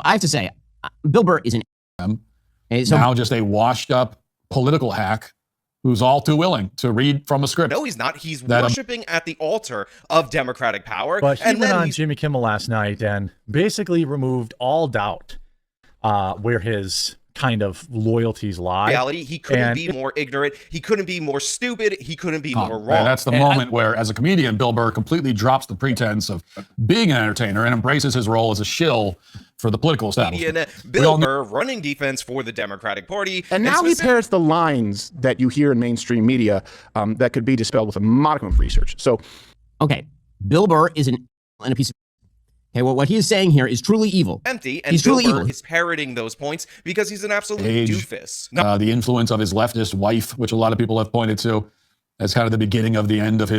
I have to say, Bill Burr is now just a washed-up political hack who's all too willing to read from a script. No, he's not. He's worshiping at the altar of Democratic power. But he went on Jimmy Kimmel last night and basically removed all doubt where his kind of loyalties lie. Reality, he couldn't be more ignorant. He couldn't be more stupid. He couldn't be more wrong. That's the moment where, as a comedian, Bill Burr completely drops the pretense of being an entertainer and embraces his role as a shill for the political establishment. Bill Burr running defense for the Democratic Party. And now he parrots the lines that you hear in mainstream media that could be dispelled with a modicum of research. So, okay, Bill Burr is a piece of... Okay, well, what he is saying here is truly evil. Empty, and Bill Burr is parroting those points because he's an absolute doofus. The influence of his leftist wife, which a lot of people have pointed to as kind of the beginning of the end of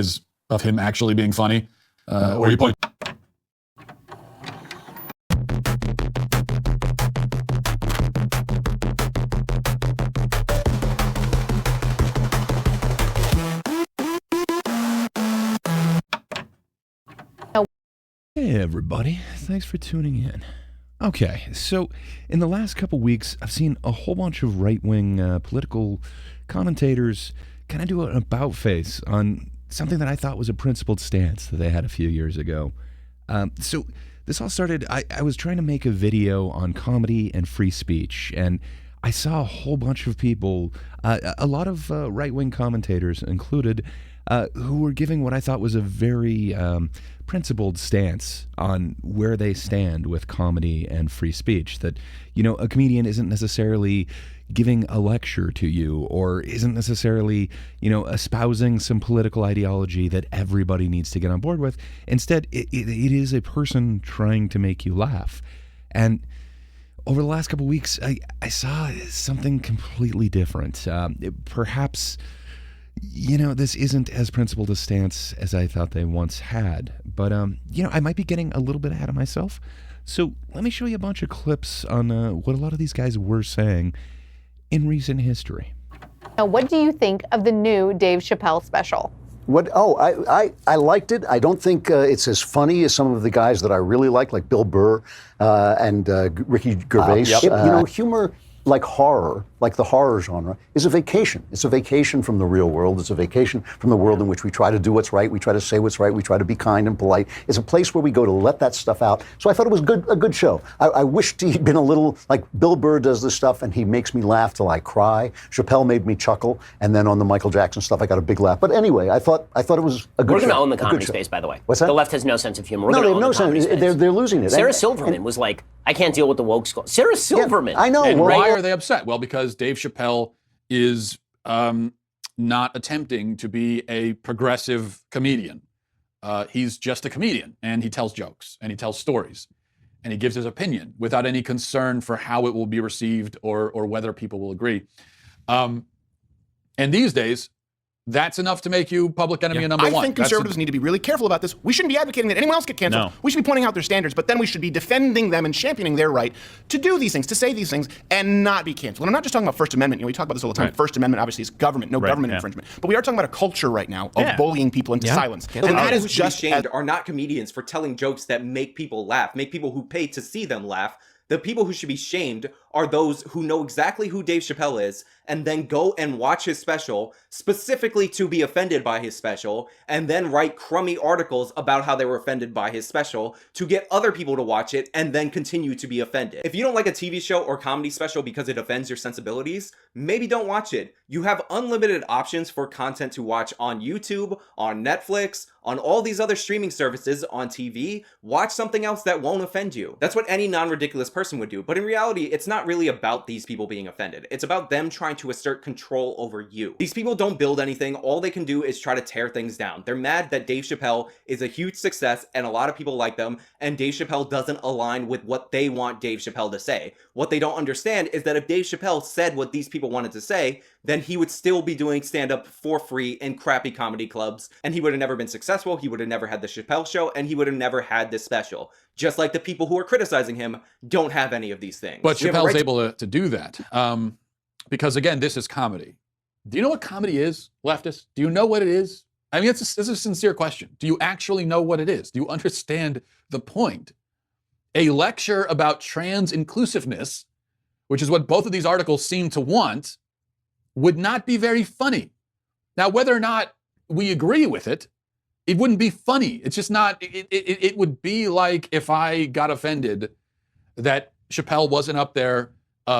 him actually being funny. Where you point... Hey everybody, thanks for tuning in. Okay, so in the last couple weeks, I've seen a whole bunch of right-wing political commentators kind of do an about-face on something that I thought was a principled stance that they had a few years ago. So this all started, I was trying to make a video on comedy and free speech, and I saw a whole bunch of people, a lot of right-wing commentators included, who were giving what I thought was a very principled stance on where they stand with comedy and free speech. That, you know, a comedian isn't necessarily giving a lecture to you or isn't necessarily, you know, espousing some political ideology that everybody needs to get on board with. Instead, it is a person trying to make you laugh. And over the last couple of weeks, I saw something completely different. Perhaps, you know, this isn't as principled a stance as I thought they once had. But, you know, I might be getting a little bit ahead of myself. So let me show you a bunch of clips on what a lot of these guys were saying in recent history. Now, what do you think of the new Dave Chapelle special? I liked it. I don't think it's as funny as some of the guys that I really like Bill Burr and Ricky Gervais. You know, humor like horror, like the horror genre, is a vacation. It's a vacation from the real world. It's a vacation from the world in which we try to do what's right. We try to say what's right. We try to be kind and polite. It's a place where we go to let that stuff out. So I thought it was a good show. I wished he'd been a little, like Bill Burr does this stuff and he makes me laugh till I cry. Chappelle made me chuckle. And then on the Michael Jackson stuff, I got a big laugh. But anyway, I thought it was a good show. We're going to own the comedy space, by the way. What's that? The left has no sense of humor. No, they have no sense. They're losing it. Sarah Silverman was like, I can't deal with the woke school. Sarah Silverman. Yeah, I know. And why are they upset? Well, because Dave Chapelle is not attempting to be a progressive comedian. He's just a comedian, and he tells jokes, and he tells stories, and he gives his opinion without any concern for how it will be received or whether people will agree. And these days, that's enough to make you public enemy number one. I think conservatives need to be really careful about this. We shouldn't be advocating that anyone else get canceled. No. We should be pointing out their standards, but then we should be defending them and championing their right to do these things, to say these things, and not be canceled. And I'm not just talking about First Amendment. You know, we talk about this all the time. Right. First Amendment obviously is government, government infringement. But we are talking about a culture right now of bullying people into silence. And that is just shamed are not comedians for telling jokes that make people laugh, make people who pay to see them laugh. The people who should be shamed are those who know exactly who Dave Chapelle is and then go and watch his special specifically to be offended by his special and then write crummy articles about how they were offended by his special to get other people to watch it and then continue to be offended. If you don't like a TV show or comedy special because it offends your sensibilities, maybe don't watch it. You have unlimited options for content to watch on YouTube, on Netflix, on all these other streaming services, on TV. Watch something else that won't offend you. That's what any non-ridiculous person would do. But in reality, it's not really about these people being offended. It's about them trying to assert control over you. These people don't build anything. All they can do is try to tear things down. They're mad that Dave Chapelle is a huge success and a lot of people like them, and Dave Chapelle doesn't align with what they want Dave Chapelle to say. What they don't understand is that if Dave Chapelle said what these people wanted to say, then he would still be doing stand-up for free in crappy comedy clubs, and he would have never been successful, he would have never had the Chappelle Show, and he would have never had this special. Just like the people who are criticizing him don't have any of these things. But Chappelle's able to do that. Because again, this is comedy. Do you know what comedy is, leftists? Do you know what it is? I mean, it's a sincere question. Do you actually know what it is? Do you understand the point? a lecture about trans inclusiveness, which is what both of these articles seem to want, would not be very funny. Now, whether or not we agree with it, it wouldn't be funny. It's just not, it would be like if I got offended that Chappelle wasn't up there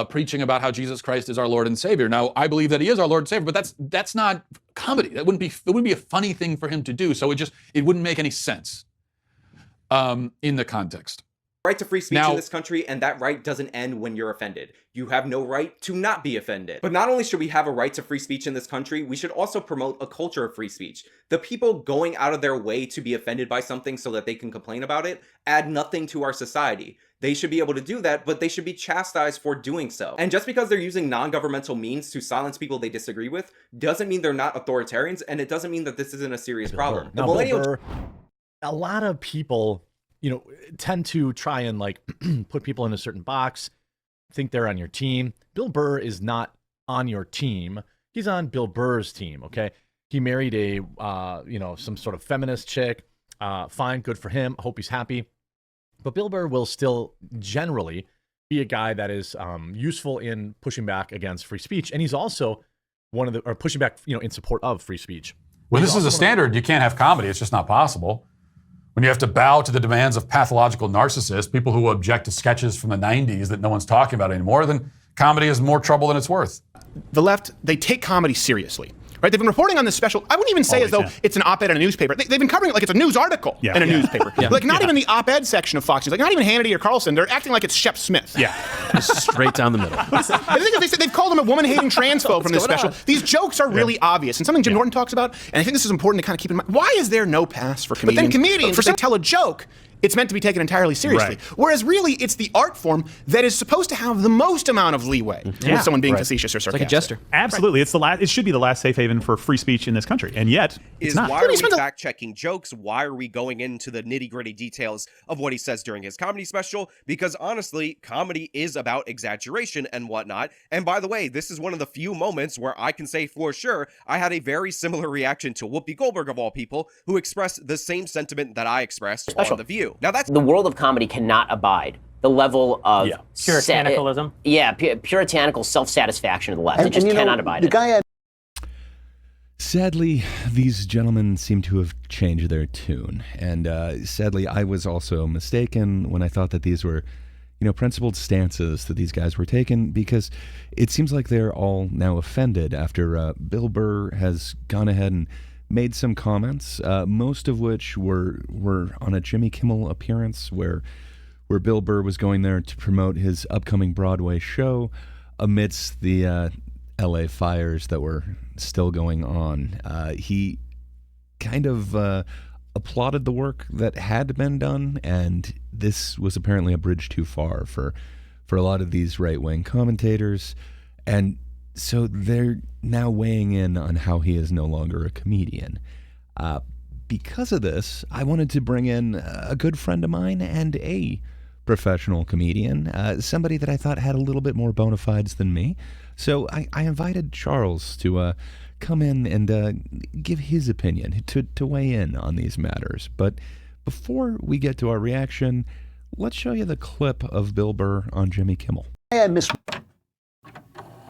preaching about how Jesus Christ is our Lord and Savior. Now, I believe that he is our Lord and Savior, but that's not comedy. It wouldn't be a funny thing for him to do. So it wouldn't make any sense in the context. Right to free speech in this country, and that right doesn't end when you're offended. You have no right to not be offended. But not only should we have a right to free speech in this country, we should also promote a culture of free speech. The people going out of their way to be offended by something so that they can complain about it add nothing to our society. They should be able to do that, but they should be chastised for doing so. And just because they're using non-governmental means to silence people they disagree with doesn't mean they're not authoritarians, and it doesn't mean that this isn't a serious problem. Now, Bill Burr, a lot of people, tend to try and put people in a certain box, think they're on your team. Bill Burr is not on your team. He's on Bill Burr's team, okay? He married a, some sort of feminist chick. Fine, good for him. Hope he's happy. But Bill Burr will still generally be a guy that is useful in pushing back against free speech. And he's also pushing back, in support of free speech. Well, this is a standard. You can't have comedy. It's just not possible. When you have to bow to the demands of pathological narcissists, people who object to sketches from the 90s that no one's talking about anymore, then comedy is more trouble than it's worth. The left, they take comedy seriously. Right? They've been reporting on this special. I wouldn't even say as though it's an op-ed in a newspaper. They've been covering it like it's a news article in a newspaper. Not even the op-ed section of Fox News. Not even Hannity or Carlson. They're acting like it's Shep Smith. Yeah, straight down the middle. They've called him a woman-hating transphobe from this special. These jokes are really obvious, and something Jim Norton talks about. And I think this is important to kind of keep in mind. Why is there no pass for comedians? But then comedians, if they tell a joke, it's meant to be taken entirely seriously. Right. Whereas really, it's the art form that is supposed to have the most amount of leeway with someone being facetious or sarcastic. It's like a jester. Absolutely. It's it should be the last safe haven for free speech in this country. And yet, it's not. Why are we fact-checking jokes? Why are we going into the nitty-gritty details of what he says during his comedy special? Because honestly, comedy is about exaggeration and whatnot. And by the way, this is one of the few moments where I can say for sure I had a very similar reaction to Whoopi Goldberg, of all people, who expressed the same sentiment that I expressed on The View. Now, that's the world of comedy cannot abide the level of puritanicalism. Puritanical self-satisfaction of the left. It just cannot abide it. Sadly, these gentlemen seem to have changed their tune. And sadly, I was also mistaken when I thought that these were, principled stances that these guys were taking, because it seems like they're all now offended after Bill Burr has gone ahead and made some comments, most of which were on a Jimmy Kimmel appearance where Bill Burr was going there to promote his upcoming Broadway show amidst the LA fires that were still going on. He kind of applauded the work that had been done, and this was apparently a bridge too far for a lot of these right-wing commentators. And so they're now weighing in on how he is no longer a comedian. Because of this, I wanted to bring in a good friend of mine and a professional comedian, somebody that I thought had a little bit more bona fides than me. So I invited Charles to come in and give his opinion, to weigh in on these matters. But before we get to our reaction, let's show you the clip of Bill Burr on Jimmy Kimmel.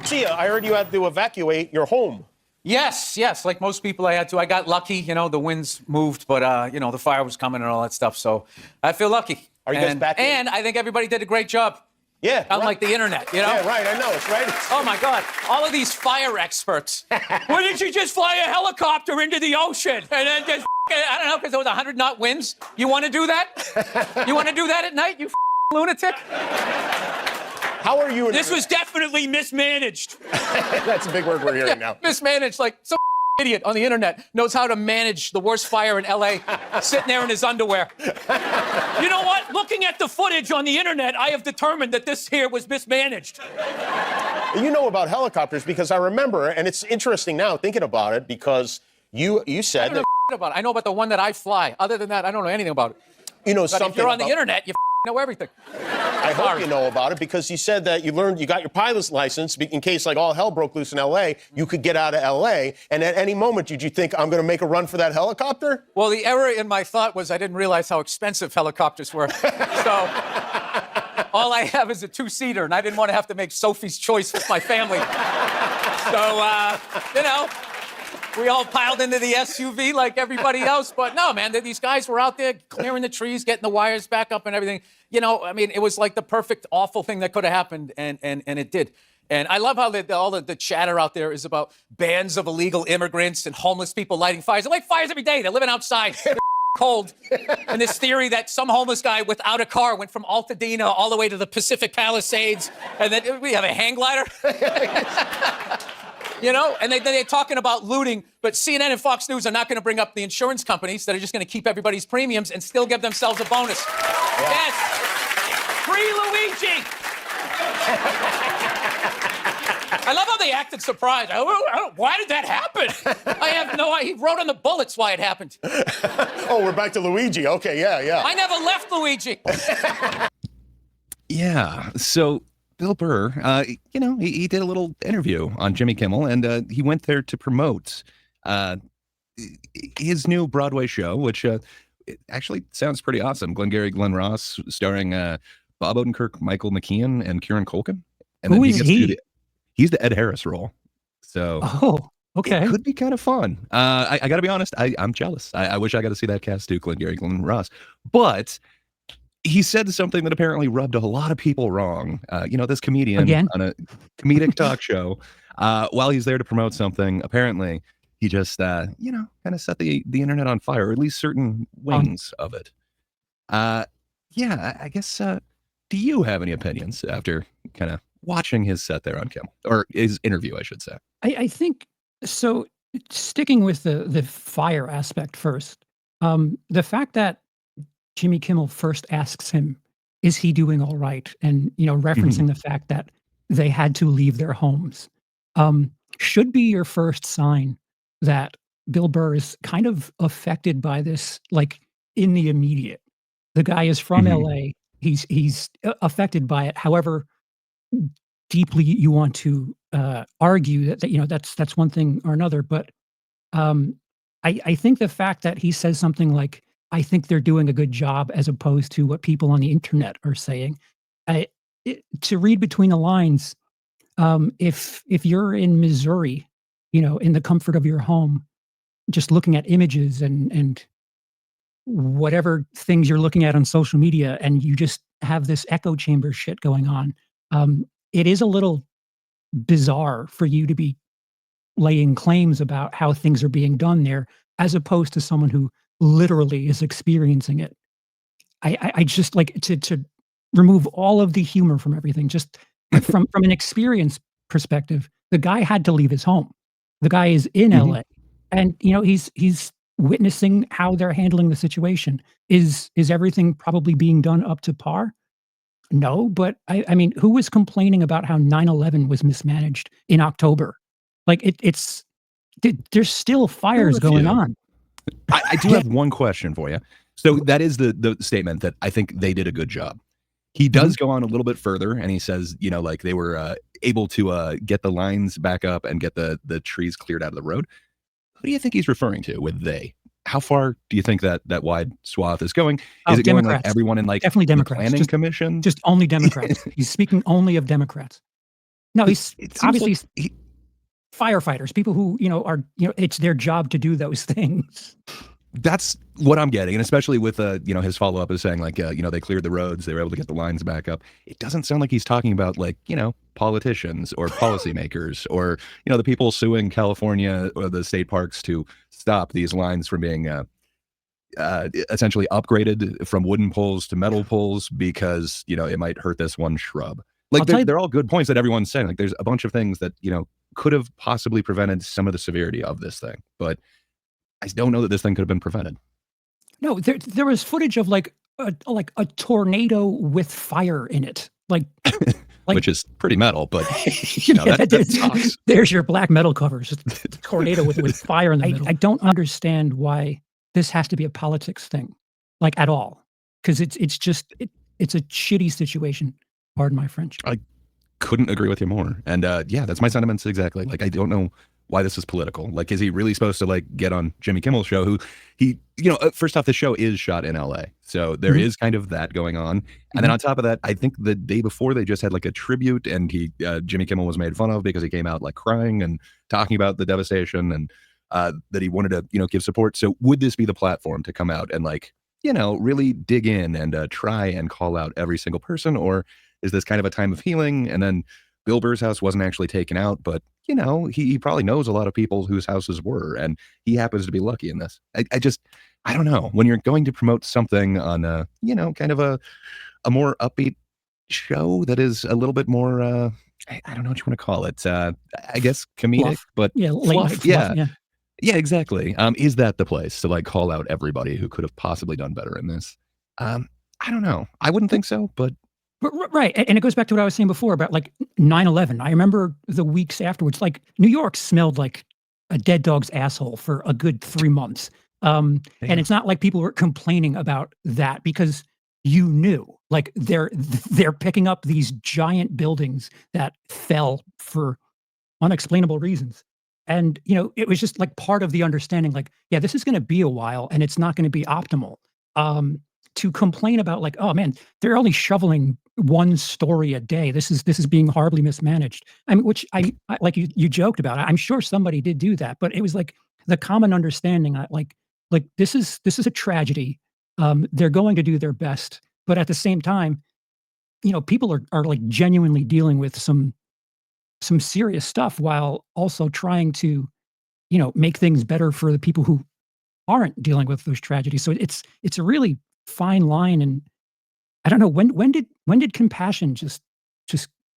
Tia, I heard you had to evacuate your home. Yes, like most people I had to. I got lucky, the winds moved, but, the fire was coming and all that stuff, so I feel lucky. Are you guys back in? And I think everybody did a great job. Yeah. Unlike the internet, Yeah, right, I know, it's right. Oh, my God, all of these fire experts. Why didn't you just fly a helicopter into the ocean and then just, I don't know, because there was 100-knot winds? You want to do that? You want to do that at night, you lunatic? How are you? This was definitely mismanaged. That's a big word we're hearing now. Mismanaged, like some idiot on the internet knows how to manage the worst fire in LA, sitting there in his underwear. You know what? Looking at the footage on the internet, I have determined that this here was mismanaged. You know about helicopters because I remember, and it's interesting now thinking about it, because you said that. About it. I know about the one that I fly. Other than that, I don't know anything about it. You know but something. If you're on the internet, you know everything. I hope you know about it because you said that you got your pilot's license in case like all hell broke loose in L.A., you could get out of L.A. And at any moment, did you think I'm going to make a run for that helicopter? Well, the error in my thought was I didn't realize how expensive helicopters were. So all I have is a 2-seater, and I didn't want to have to make Sophie's choice with my family. So, we all piled into the SUV like everybody else. But no, man, these guys were out there clearing the trees, getting the wires back up and everything. I mean, it was like the perfect, awful thing that could have happened, and it did. And I love how all the chatter out there is about bands of illegal immigrants and homeless people lighting fires. They light fires every day. They're living outside. They're cold. And this theory that some homeless guy without a car went from Altadena all the way to the Pacific Palisades, and then we have a hang glider. And they're talking about looting, but CNN and Fox News are not going to bring up the insurance companies that are just going to keep everybody's premiums and still give themselves a bonus. Yeah. Yes. Free Luigi. I love how they acted surprised. Why did that happen? I have no idea. He wrote on the bullets why it happened. Oh, we're back to Luigi. Okay, yeah. I never left Luigi. Yeah. So Bill Burr, he did a little interview on Jimmy Kimmel, and he went there to promote his new Broadway show, which it actually sounds pretty awesome. Glengarry Glen Ross, starring Bob Odenkirk, Michael McKean, and Kieran Culkin. And Who is he? He's the Ed Harris role. So okay. It could be kind of fun. I got to be honest, I'm jealous. I wish I got to see that cast do Glengarry Glen Ross. But he said something that apparently rubbed a lot of people wrong. This comedian on a comedic talk show, while he's there to promote something, apparently he just, kind of set the internet on fire, or at least certain wings of it. I guess, do you have any opinions after kind of watching his set there on Kimmel, or his interview, I should say? I think so. Sticking with the fire aspect first, the fact that Jimmy Kimmel first asks him, "Is he doing all right?" and referencing the fact that they had to leave their homes, should be your first sign that Bill Burr is kind of affected by this, like in the immediate. The guy is from LA. He's affected by it. However deeply you want to argue that that's one thing or another. But I think the fact that he says something like, "I think they're doing a good job," as opposed to what people on the internet are saying, to read between the lines, if you're in Missouri, in the comfort of your home, just looking at images and whatever things you're looking at on social media, and you just have this echo chamber shit going on, it is a little bizarre for you to be laying claims about how things are being done there, as opposed to someone who literally is experiencing it. I just like to remove all of the humor from everything. Just from an experience perspective, the guy had to leave his home. The guy is in LA, and he's witnessing how they're handling the situation. Is everything probably being done up to par? No, but I mean, who was complaining about how 9/11 was mismanaged in October? Like there's still fires going on. I do have one question for you. So that is the statement that I think they did a good job. He does go on a little bit further, and he says, like they were able to get the lines back up and get the trees cleared out of the road. Who do you think he's referring to with they? How far do you think that wide swath is going? Is it Democrats. going like everyone in Definitely Democrats. The planning commission? Just only Democrats. He's speaking only of Democrats. No, he's obviously firefighters, people who are it's their job to do those things. That's what I'm getting, and especially with his follow up is saying like they cleared the roads, they were able to get the lines back up. It doesn't sound like he's talking about like politicians or policymakers or the people suing California or the state parks to stop these lines from being essentially upgraded from wooden poles to metal poles because it might hurt this one shrub. Like they're all good points that everyone's saying. Like there's a bunch of things that could have possibly prevented some of the severity of this thing, but I don't know that this thing could have been prevented. No, there was footage of like a tornado with fire in it, like which is pretty metal, but that sucks. There's your black metal covers, tornado with fire in the middle. I don't understand why this has to be a politics thing, like at all, because it's just it's a shitty situation. Pardon my French. I couldn't agree with you more. And yeah, that's my sentiments exactly. Like, I don't know why this is political. Like, is he really supposed to like get on Jimmy Kimmel's show? Who he, first off, the show is shot in LA, so there is kind of that going on. And then on top of that, I think the day before they just had like a tribute, and Jimmy Kimmel was made fun of because he came out like crying and talking about the devastation and that he wanted to give support. So would this be the platform to come out and like really dig in and try and call out every single person, or is this kind of a time of healing? And then Bill Burr's house wasn't actually taken out, but he probably knows a lot of people whose houses were, and he happens to be lucky in this. I don't know. When you're going to promote something on kind of a more upbeat show that is a little bit more I don't know what you want to call it. I guess comedic, Fluff. but Yeah, fluff. fluff, Yeah. Yeah, exactly. Is that the place to like call out everybody who could have possibly done better in this? I don't know. I wouldn't think so, but Right. And it goes back to what I was saying before about like 9/11. I remember the weeks afterwards, like New York smelled like a dead dog's asshole for a good 3 months. And it's not like people were complaining about that because you knew like they're picking up these giant buildings that fell for unexplainable reasons. And, it was just like part of the understanding, like, yeah, this is going to be a while and it's not going to be optimal. To complain about like, oh man, they're only shoveling one story a day. This is being horribly mismanaged. I mean, which I like you joked about. I'm sure somebody did do that, but it was like the common understanding. Like this is a tragedy. They're going to do their best, but at the same time, people are like genuinely dealing with some serious stuff while also trying to, make things better for the people who aren't dealing with those tragedies. So it's a really fine line, and I don't know when did compassion just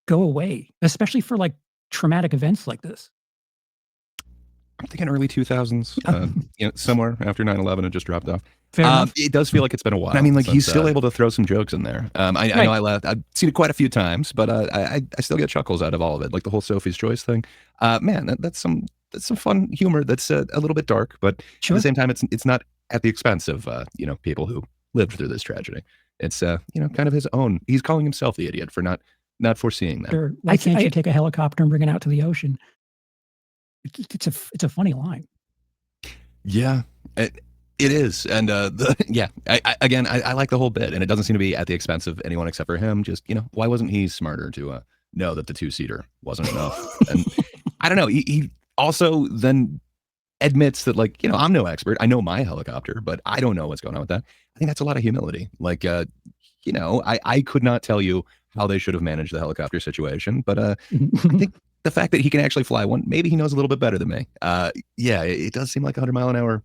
go away, especially for like traumatic events like this. I'm thinking early 2000s, somewhere after 9/11, it just dropped off. Fair enough. It does feel like it's been a while. I mean, like he's still able to throw some jokes in there. I know I laughed. I've seen it quite a few times, but I still get chuckles out of all of it. Like the whole Sophie's Choice thing. Man, that's some fun humor. That's a little bit dark, but at the same time, it's not at the expense of people who lived through this tragedy. It's kind of his own. He's calling himself the idiot for not foreseeing that. Sure. Why can't you take a helicopter and bring it out to the ocean? It's a funny line. Yeah, it is. And I like the whole bit, and it doesn't seem to be at the expense of anyone except for him. Just, why wasn't he smarter to know that the 2-seater wasn't enough? And I don't know. He also then admits that, like, I'm no expert. I know my helicopter, but I don't know what's going on with that. I think that's a lot of humility. Like, I could not tell you how they should have managed the helicopter situation, but I think the fact that he can actually fly one, maybe he knows a little bit better than me. Yeah, it does seem like 100-mile-an-hour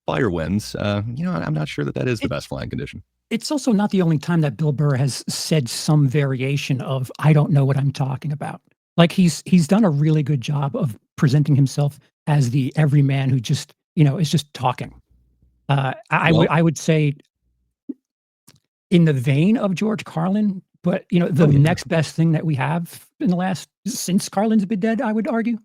fire winds. I'm not sure that is the best flying condition. It's also not the only time that Bill Burr has said some variation of, I don't know what I'm talking about. Like he's done a really good job of presenting himself as the everyman who just, is just talking. I would say in the vein of George Carlin, but the next best thing that we have in the since Carlin's been dead, I would argue.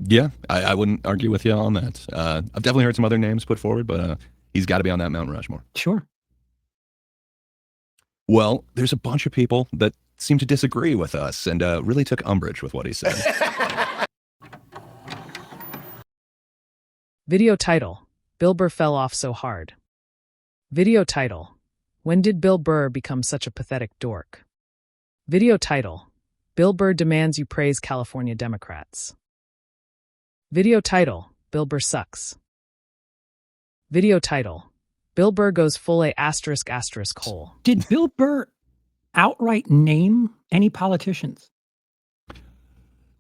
Yeah, I wouldn't argue with you on that. I've definitely heard some other names put forward, but he's got to be on that Mount Rushmore. Sure. Well, there's a bunch of people that seem to disagree with us and really took umbrage with what he said. Video title: Bill Burr fell off so hard. Video title: When did Bill Burr become such a pathetic dork? Video title: Bill Burr demands you praise California Democrats. Video title: Bill Burr sucks. Video title: Bill Burr goes full A ***** hole. Did Bill Burr outright name any politicians?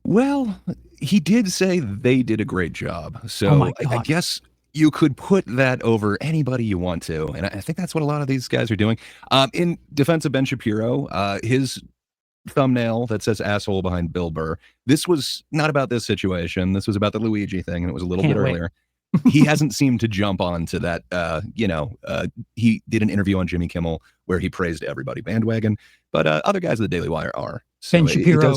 Well, he did say they did a great job. So I guess you could put that over anybody you want to. And I think that's what a lot of these guys are doing. In defense of Ben Shapiro, his thumbnail that says asshole behind Bill Burr, this was not about this situation. This was about the Luigi thing, and it was a little bit earlier. He hasn't seemed to jump on to that. He did an interview on Jimmy Kimmel where he praised everybody bandwagon, but other guys at the Daily Wire are. So Ben Shapiro,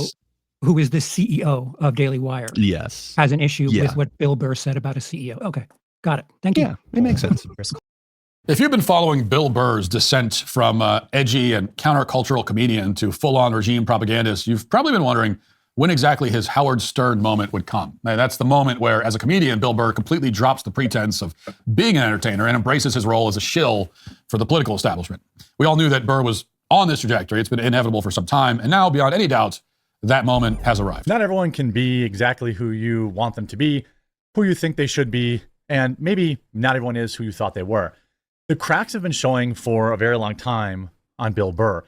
who is the CEO of Daily Wire, yes, has an issue with what Bill Burr said about a CEO. Okay, got it. Thank you. Yeah, it makes sense. If you've been following Bill Burr's descent from edgy and countercultural comedian to full-on regime propagandist, you've probably been wondering when exactly his Howard Stern moment would come. Now, that's the moment where, as a comedian, Bill Burr completely drops the pretense of being an entertainer and embraces his role as a shill for the political establishment. We all knew that Burr was on this trajectory. It's been inevitable for some time, and now, beyond any doubt, that moment has arrived. Not everyone can be exactly who you want them to be, who you think they should be, and maybe not everyone is who you thought they were. The cracks have been showing for a very long time on Bill Burr.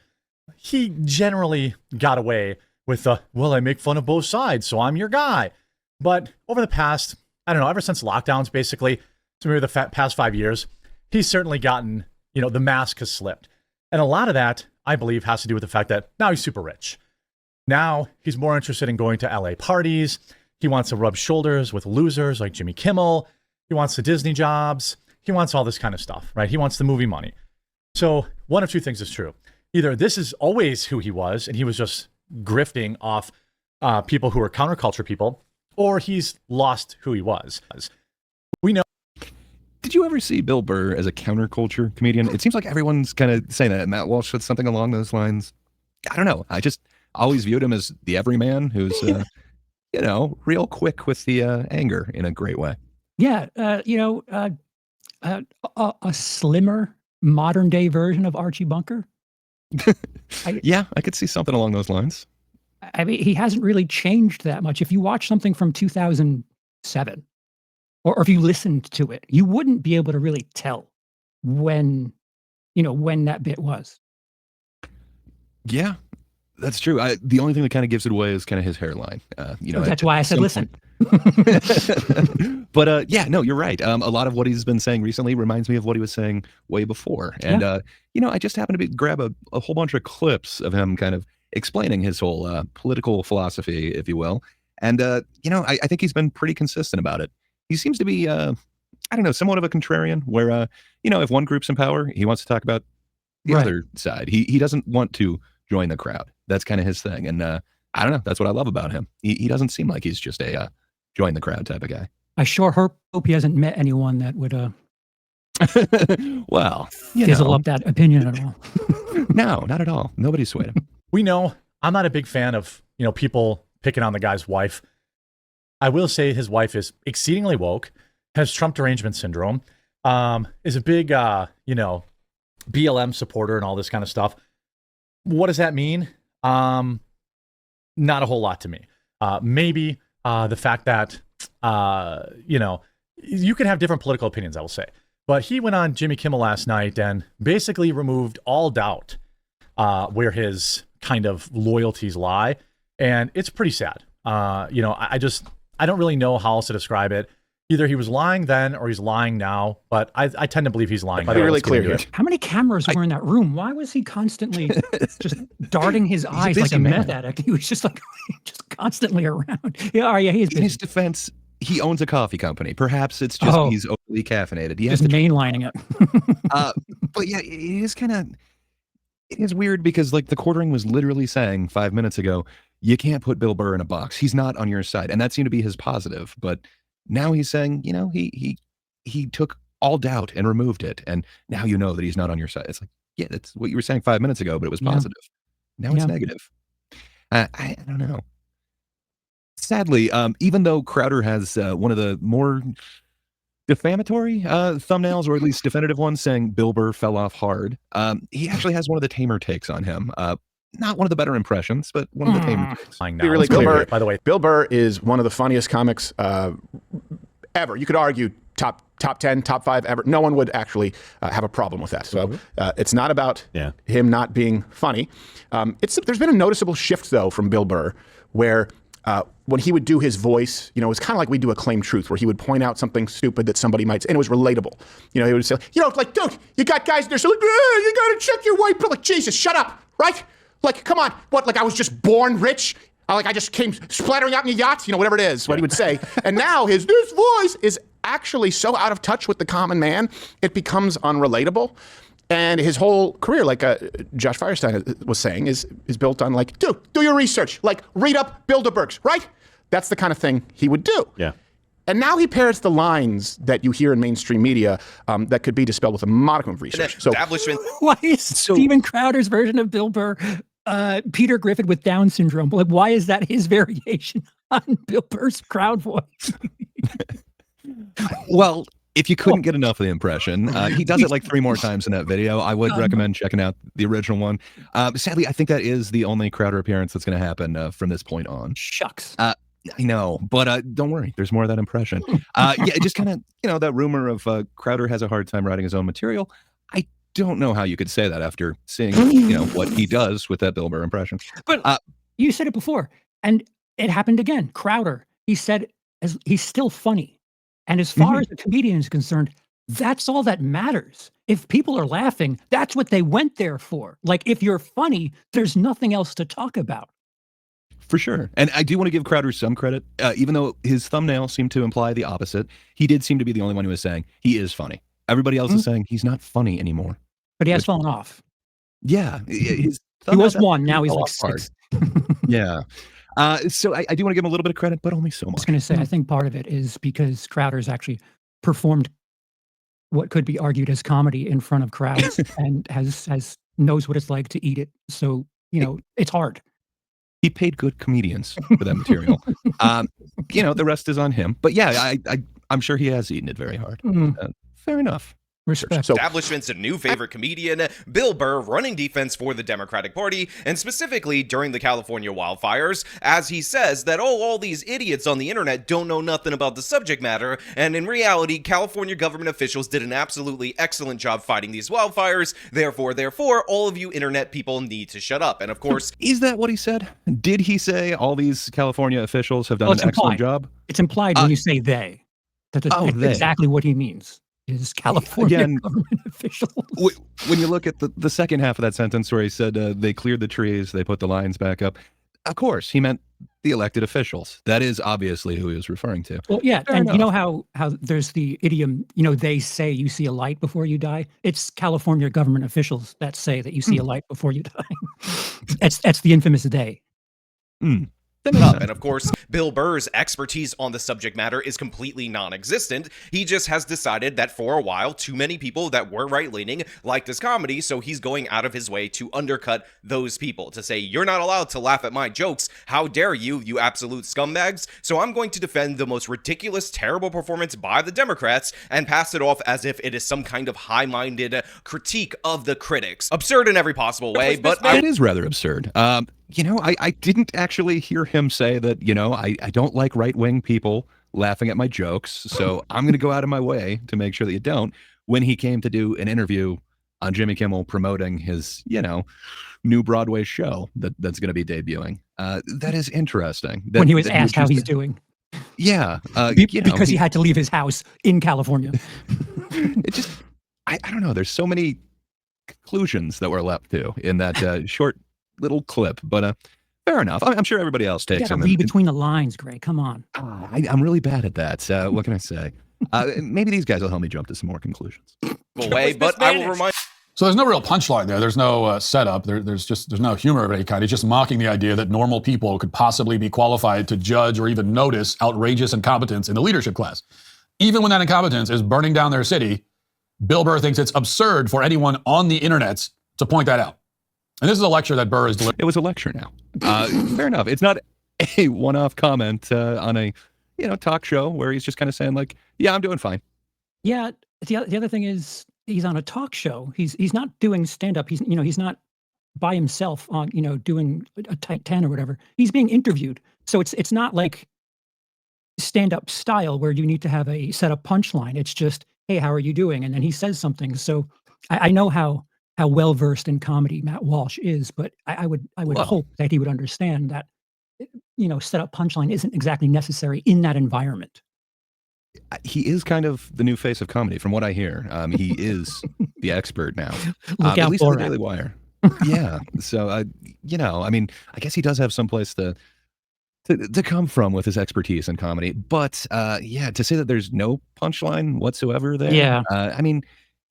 He generally got away with the, well, I make fun of both sides, so I'm your guy. But over the past, I don't know, ever since lockdowns, basically, so maybe the past 5 years, he's certainly gotten, the mask has slipped. And a lot of that, I believe, has to do with the fact that now he's super rich. Now he's more interested in going to LA parties. He wants to rub shoulders with losers like Jimmy Kimmel. He wants the Disney jobs. He wants all this kind of stuff, right? He wants the movie money. So one of two things is true. Either this is always who he was, and he was just grifting off people who are counterculture people, or he's lost who he was. We know. Did you ever see Bill Burr as a counterculture comedian? It seems like everyone's kind of saying that. Matt Walsh said something along those lines. I don't know. I just always viewed him as the everyman who's, real quick with the anger in a great way. Yeah, a slimmer modern day version of Archie Bunker. Yeah, I could see something along those lines. I mean, he hasn't really changed that much. If you watch something from 2007, or if you listened to it, you wouldn't be able to really tell when that bit was. Yeah, that's true. The only thing that kind of gives it away is kind of his hairline. That's why I said listen. But yeah, no, you're right. A lot of what he's been saying recently reminds me of what he was saying way before. And, I just happened to grab a whole bunch of clips of him kind of explaining his whole political philosophy, if you will. And, I think he's been pretty consistent about it. He seems to be, somewhat of a contrarian where, if one group's in power, he wants to talk about the other side. He doesn't want to join the crowd. That's kind of his thing. And I don't know. That's what I love about him. He doesn't seem like he's just a join the crowd type of guy. I sure hope he hasn't met anyone that would well, fizzle up that opinion at all. No, not at all. Nobody swayed him. We know I'm not a big fan of, people picking on the guy's wife. I will say his wife is exceedingly woke, has Trump derangement syndrome, is a big, BLM supporter and all this kind of stuff. What does that mean? Not a whole lot to me. Maybe the fact that, you can have different political opinions, I will say. But he went on Jimmy Kimmel last night and basically removed all doubt where his kind of loyalties lie. And it's pretty sad. I don't really know how else to describe it. Either he was lying then or he's lying now, but I tend to believe he's lying. Be really clear here. How many cameras were in that room? Why was he constantly just darting his eyes like a meth addict? He was just just constantly around. Yeah, he's busy. In his defense, he owns a coffee company. Perhaps it's just he's overly caffeinated. He has just mainlining it. But yeah, it is weird because the quartering was literally saying 5 minutes ago, you can't put Bill Burr in a box. He's not on your side. And that seemed to be his positive. But now he's saying, he took all doubt and removed it. And now you know that he's not on your side. It's like, yeah, that's what you were saying 5 minutes ago, but it was positive. Now it's negative. I don't know. Sadly, even though Crowder has one of the more defamatory thumbnails, or at least definitive ones, saying Bill Burr fell off hard, he actually has one of the tamer takes on him. Not one of the better impressions, but one of the tamer takes. Be really clear. By the way, Bill Burr is one of the funniest comics ever. You could argue top 10, top 5 ever. No one would actually have a problem with that. So it's not about him not being funny. There's been a noticeable shift, though, from Bill Burr, where when he would do his voice, it was kind of like we do a claim truth, where he would point out something stupid that somebody might say, and it was relatable. He would say, dude, you got guys there, so you got to check your white pill. Like, Jesus, shut up, right? Like, come on. What, I was just born rich? I just came splattering out in your yacht? Whatever it is, what he would say. And now this voice is actually so out of touch with the common man, it becomes unrelatable. And his whole career, like Josh Firestein was saying, is built on dude, do your research. Read up Bilderbergs, right? That's the kind of thing he would do. Yeah. And now he parrots the lines that you hear in mainstream media that could be dispelled with a modicum of research. So, why is Steven Crowder's version of Bill Burr Peter Griffin with Down syndrome? Like, why is that his variation on Bill Burr's crowd voice? Well, if you couldn't get enough of the impression, he does it like 3 more times in that video. I would recommend checking out the original one. Sadly, I think that is the only Crowder appearance that's going to happen from this point on. Shucks. I know, but don't worry. There's more of that impression. Yeah, just kind of, that rumor of Crowder has a hard time writing his own material. I don't know how you could say that after seeing, what he does with that Bill Burr impression. But you said it before, and it happened again. Crowder, he said, he's still funny. And as far as the comedian is concerned, that's all that matters. If people are laughing, that's what they went there for. Like, if you're funny, there's nothing else to talk about. For sure. And I do want to give Crowder some credit. Even though his thumbnail seemed to imply the opposite, he did seem to be the only one who was saying he is funny. Everybody else is saying he's not funny anymore. But he has fallen off. Yeah. He was 1, now he's like 6. Yeah. So I do want to give him a little bit of credit, but only so much. I was going to say, I think part of it is because Crowder's actually performed what could be argued as comedy in front of crowds and knows what it's like to eat it. So, it's hard. He paid good comedians for that material. The rest is on him. But yeah, I'm sure he has eaten it very hard. Fair enough. Respect. Establishment's new favorite comedian, Bill Burr, running defense for the Democratic Party, and specifically during the California wildfires, as he says that, all these idiots on the internet don't know nothing about the subject matter, and in reality, California government officials did an absolutely excellent job fighting these wildfires, therefore, all of you internet people need to shut up. And of course... Is that what he said? Did he say all these California officials have done an excellent job? It's implied when you say they. That's exactly what he means. Is California government officials. When you look at the second half of that sentence where he said they cleared the trees, they put the lines back up, of course, he meant the elected officials. That is obviously who he was referring to. Well, yeah, and you know how there's the idiom, they say you see a light before you die? It's California government officials that say that you see a light before you die. That's the infamous they. And of course, Bill Burr's expertise on the subject matter is completely non-existent. He just has decided that for a while, too many people that were right-leaning liked his comedy, so he's going out of his way to undercut those people, to say, you're not allowed to laugh at my jokes. How dare you, you absolute scumbags? So I'm going to defend the most ridiculous, terrible performance by the Democrats and pass it off as if it is some kind of high-minded critique of the critics. Absurd in every possible way, but it is rather absurd. I didn't actually hear him say that, I don't like right-wing people laughing at my jokes, so I'm going to go out of my way to make sure that you don't, when he came to do an interview on Jimmy Kimmel promoting his, new Broadway show that's going to be debuting. That is interesting. When he was asked how he's doing. Yeah. Because he had to leave his house in California. It just, I don't know, there's so many conclusions that were left to in that short little clip, but fair enough. I'm sure everybody else takes them. You gotta read between the lines, Greg. Come on. I'm really bad at that. What can I say? Maybe these guys will help me jump to some more conclusions. But I will remind. So there's no real punchline there. There's no setup. There's no humor of any kind. He's just mocking the idea that normal people could possibly be qualified to judge or even notice outrageous incompetence in the leadership class. Even when that incompetence is burning down their city, Bill Burr thinks it's absurd for anyone on the internet to point that out. And this is a lecture that Burr is delivering. It was a lecture now. Fair enough. It's not a one-off comment on a talk show where he's just kind of saying like, yeah, I'm doing fine. Yeah. The other thing is he's on a talk show. He's not doing stand-up. He's not by himself on, doing a tight 10 or whatever. He's being interviewed. So it's not like stand-up style where you need to have a set up punchline. It's just, hey, how are you doing? And then he says something. So I know how well-versed in comedy Matt Walsh is, but I would hope that he would understand that, set up punchline isn't exactly necessary in that environment. He is kind of the new face of comedy, from what I hear. He is the expert now, Look out at least for in the Daily Wire. Yeah. So, I guess he does have some place to come from with his expertise in comedy. But, to say that there's no punchline whatsoever there. Yeah.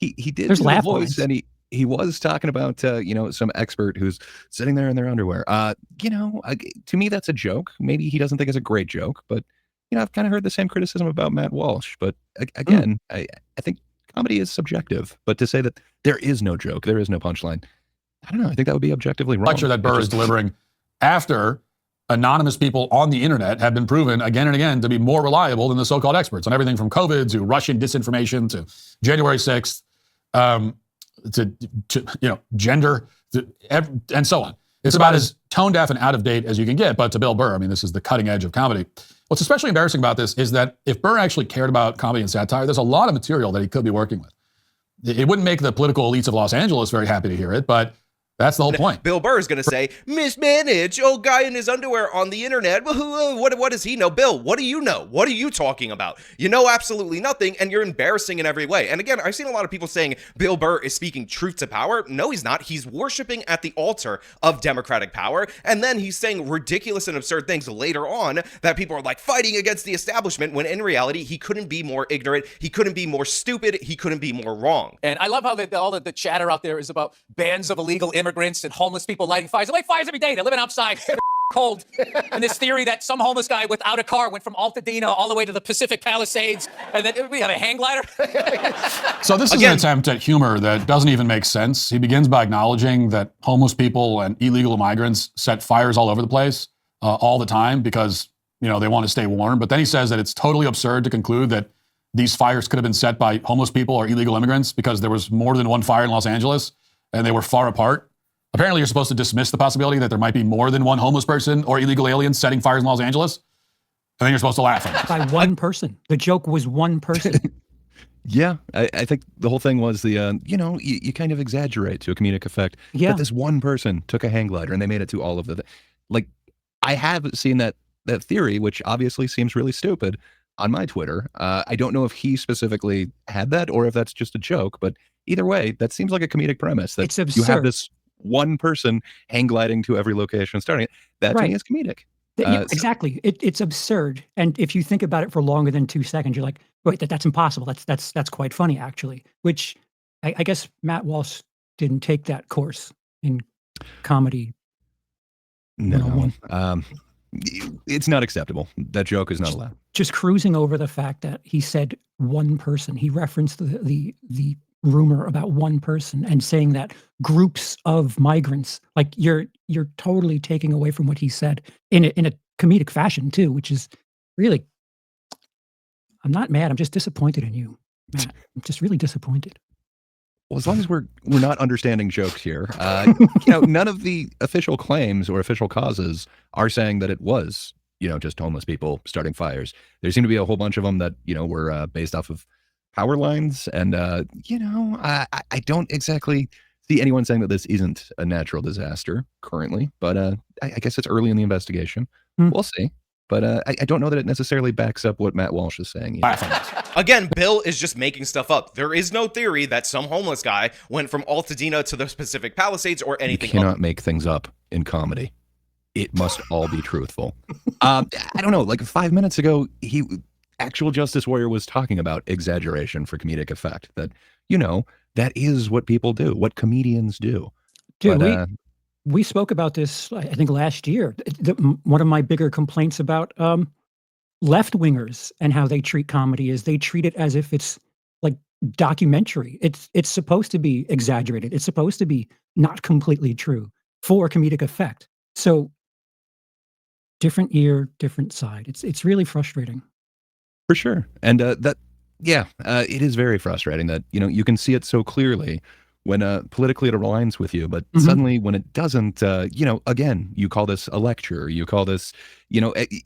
He did There's do the laugh voice, lines. and he was talking about, some expert who's sitting there in their underwear. To me, that's a joke. Maybe he doesn't think it's a great joke, but, I've kind of heard the same criticism about Matt Walsh, but again, I think comedy is subjective. But to say that there is no joke, there is no punchline, I don't know. I think that would be objectively wrong. Lecture that Burr is delivering after anonymous people on the internet have been proven again and again to be more reliable than the so-called experts on everything from COVID to Russian disinformation to January 6th, to gender, and so on. It's about as tone deaf and out of date as you can get. But to Bill Burr, I mean, this is the cutting edge of comedy. What's especially embarrassing about this is that if Burr actually cared about comedy and satire, there's a lot of material that he could be working with. It wouldn't make the political elites of Los Angeles very happy to hear it, but that's the whole point. Bill Burr is going to say, mismanage, guy in his underwear on the internet. What does he know? Bill, what do you know? What are you talking about? You know absolutely nothing, and you're embarrassing in every way. And again, I've seen a lot of people saying Bill Burr is speaking truth to power. No, he's not. He's worshiping at the altar of Democratic power, and then he's saying ridiculous and absurd things later on that people are like fighting against the establishment, when in reality, he couldn't be more ignorant, he couldn't be more stupid, he couldn't be more wrong. And I love how all the chatter out there is about bands of illegal immigrants and homeless people lighting fires. They light fires every day. They're living outside. Cold. And this theory that some homeless guy without a car went from Altadena all the way to the Pacific Palisades, and then we have a hang glider. So this is an attempt at humor that doesn't even make sense. He begins by acknowledging that homeless people and illegal migrants set fires all over the place all the time because, they want to stay warm. But then he says that it's totally absurd to conclude that these fires could have been set by homeless people or illegal immigrants because there was more than one fire in Los Angeles and they were far apart. Apparently, you're supposed to dismiss the possibility that there might be more than one homeless person or illegal alien setting fires in Los Angeles. And then you're supposed to laugh at it. By one person. The joke was one person. Yeah, I think the whole thing was you kind of exaggerate to a comedic effect. Yeah. But this one person took a hang glider and they made it to all of the... I have seen that theory, which obviously seems really stupid, on my Twitter. I don't know if he specifically had that or if that's just a joke, but either way, that seems like a comedic premise. That it's absurd. You have this one person hang gliding to every location starting it. That to me is comedic. Exactly. It's absurd. And if you think about it for longer than 2 seconds, you're like, wait, that's impossible. That's quite funny, actually. Which I guess Matt Walsh didn't take that course in comedy. No. It's not acceptable. That joke is not allowed. Just cruising over the fact that he said one person. He referenced the rumor about one person and saying that groups of migrants, like you're totally taking away from what he said in a comedic fashion too, which is really, I'm not mad. I'm just disappointed in you, Matt. I'm just really disappointed. Well, as long as we're not understanding jokes here, none of the official claims or official causes are saying that it was, just homeless people starting fires. There seem to be a whole bunch of them that, were based off of power lines. And, I don't exactly see anyone saying that this isn't a natural disaster currently, but I guess it's early in the investigation. We'll see. But I don't know that it necessarily backs up what Matt Walsh is saying. Again, Bill is just making stuff up. There is no theory that some homeless guy went from Altadena to the Pacific Palisades or anything. You cannot make things up in comedy. It must all be truthful. I don't know. Like 5 minutes ago, actual Justice Warrior was talking about exaggeration for comedic effect. That, that is what people do, what comedians do. Dude, we spoke about this, I think, last year. One of my bigger complaints about left-wingers and how they treat comedy is they treat it as if it's like documentary. It's supposed to be exaggerated. It's supposed to be not completely true for comedic effect. So different ear, different side. It's really frustrating. For sure. And it is very frustrating that, you can see it so clearly when politically it aligns with you, but suddenly when it doesn't, again, you call this a lecture, you call this,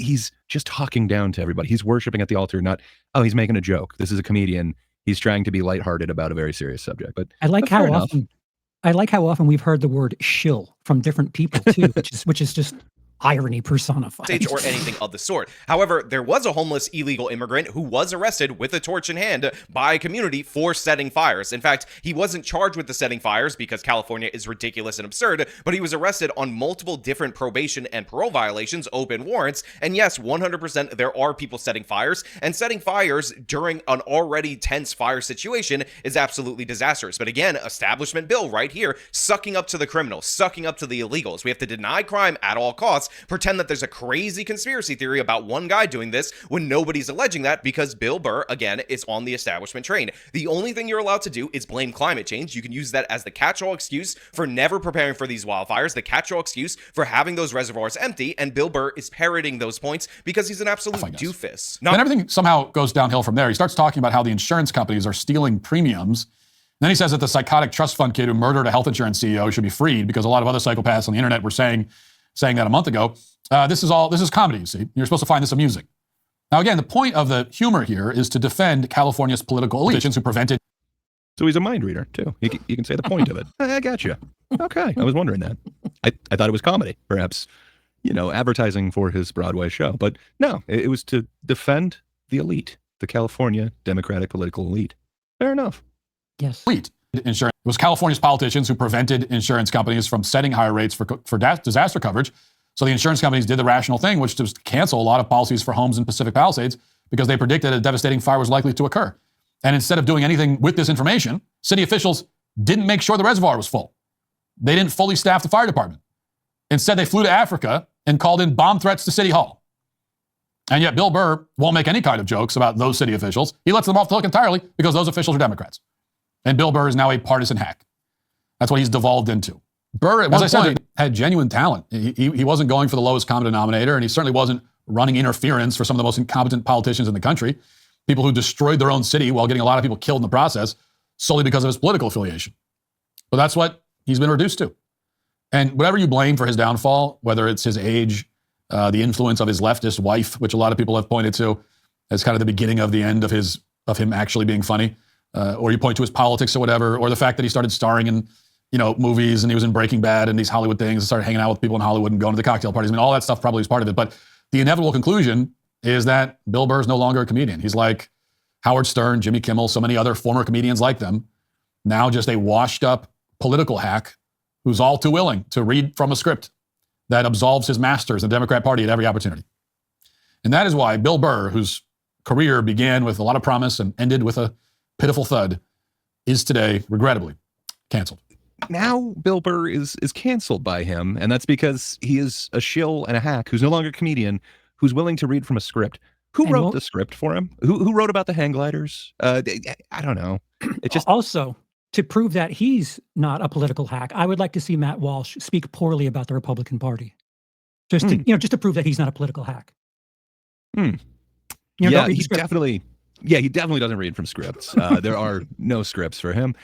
he's just talking down to everybody. He's worshiping at the altar, not, he's making a joke. This is a comedian. He's trying to be lighthearted about a very serious subject. But I like how often we've heard the word shill from different people too, which is just irony personified. Or anything of the sort. However, there was a homeless illegal immigrant who was arrested with a torch in hand by a community for setting fires. In fact, he wasn't charged with the setting fires because California is ridiculous and absurd, but he was arrested on multiple different probation and parole violations, open warrants. And yes, 100% there are people setting fires, and setting fires during an already tense fire situation is absolutely disastrous. But again, establishment Bill right here, sucking up to the criminals, sucking up to the illegals. We have to deny crime at all costs. talks, pretend that there's a crazy conspiracy theory about one guy doing this when nobody's alleging that, because Bill Burr, again, is on the establishment train. The only thing you're allowed to do is blame climate change. You can use that as the catch-all excuse for never preparing for these wildfires, the catch-all excuse for having those reservoirs empty, and Bill Burr is parroting those points because he's an absolute doofus. Then everything somehow goes downhill from there. He starts talking about how the insurance companies are stealing premiums. Then he says that the psychotic trust fund kid who murdered a health insurance CEO should be freed because a lot of other psychopaths on the internet were saying that a month ago. This is comedy, you see. You're supposed to find this amusing. Now, again, the point of the humor here is to defend California's political elites who prevented. So he's a mind reader, too. You can say the point of it. I got you. Okay, I was wondering that. I thought it was comedy, perhaps, advertising for his Broadway show. But no, it was to defend the elite, the California Democratic political elite. Fair enough. Yes. Elite insurance. It was California's politicians who prevented insurance companies from setting higher rates for disaster coverage. So the insurance companies did the rational thing, which was to cancel a lot of policies for homes in Pacific Palisades because they predicted a devastating fire was likely to occur. And instead of doing anything with this information, city officials didn't make sure the reservoir was full. They didn't fully staff the fire department. Instead, they flew to Africa and called in bomb threats to City Hall. And yet Bill Burr won't make any kind of jokes about those city officials. He lets them off the hook entirely because those officials are Democrats. And Bill Burr is now a partisan hack. That's what he's devolved into. Burr, at one point, had genuine talent. He wasn't going for the lowest common denominator, and he certainly wasn't running interference for some of the most incompetent politicians in the country, people who destroyed their own city while getting a lot of people killed in the process solely because of his political affiliation. But that's what he's been reduced to. And whatever you blame for his downfall, whether it's his age, the influence of his leftist wife, which a lot of people have pointed to as kind of the beginning of the end of him actually being funny, or you point to his politics or whatever, or the fact that he started starring in movies, and he was in Breaking Bad and these Hollywood things, and started hanging out with people in Hollywood and going to the cocktail parties. I mean, all that stuff probably is part of it. But the inevitable conclusion is that Bill Burr is no longer a comedian. He's like Howard Stern, Jimmy Kimmel, so many other former comedians like them, now just a washed up political hack who's all too willing to read from a script that absolves his masters, the Democrat Party, at every opportunity. And that is why Bill Burr, whose career began with a lot of promise and ended with a pitiful thud, is today, regrettably, canceled. Now Bill Burr is canceled by him, and that's because he is a shill and a hack who's no longer a comedian, who's willing to read from a script. Who wrote the script for him? Who wrote about the hang gliders? I don't know. It just also, to prove that he's not a political hack, I would like to see Matt Walsh speak poorly about the Republican Party, just to prove that he's not a political hack. He definitely doesn't read from scripts. There are no scripts for him.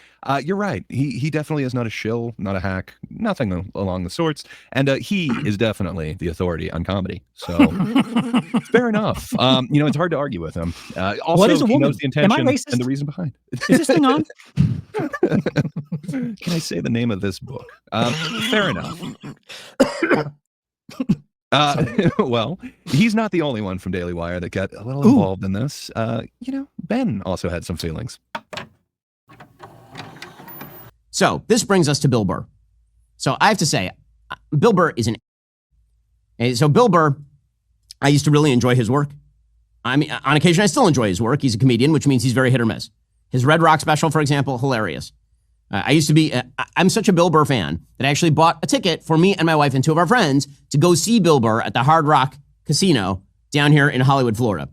You're right. He definitely is not a shill, not a hack, nothing along the sorts. And he is definitely the authority on comedy. So fair enough. It's hard to argue with him. Also, what is a woman? He knows the intention Am I racist? and the reason behind it. Is this thing on? Can I say the name of this book? Fair enough. Well, he's not the only one from Daily Wire that got a little involved in this. Ben also had some feelings. So this brings us to Bill Burr. So I have to say, Bill Burr is so Bill Burr, I used to really enjoy his work. I mean, on occasion, I still enjoy his work. He's a comedian, which means he's very hit or miss. His Red Rock special, for example, hilarious. I'm such a Bill Burr fan that I actually bought a ticket for me and my wife and two of our friends to go see Bill Burr at the Hard Rock Casino down here in Hollywood, Florida.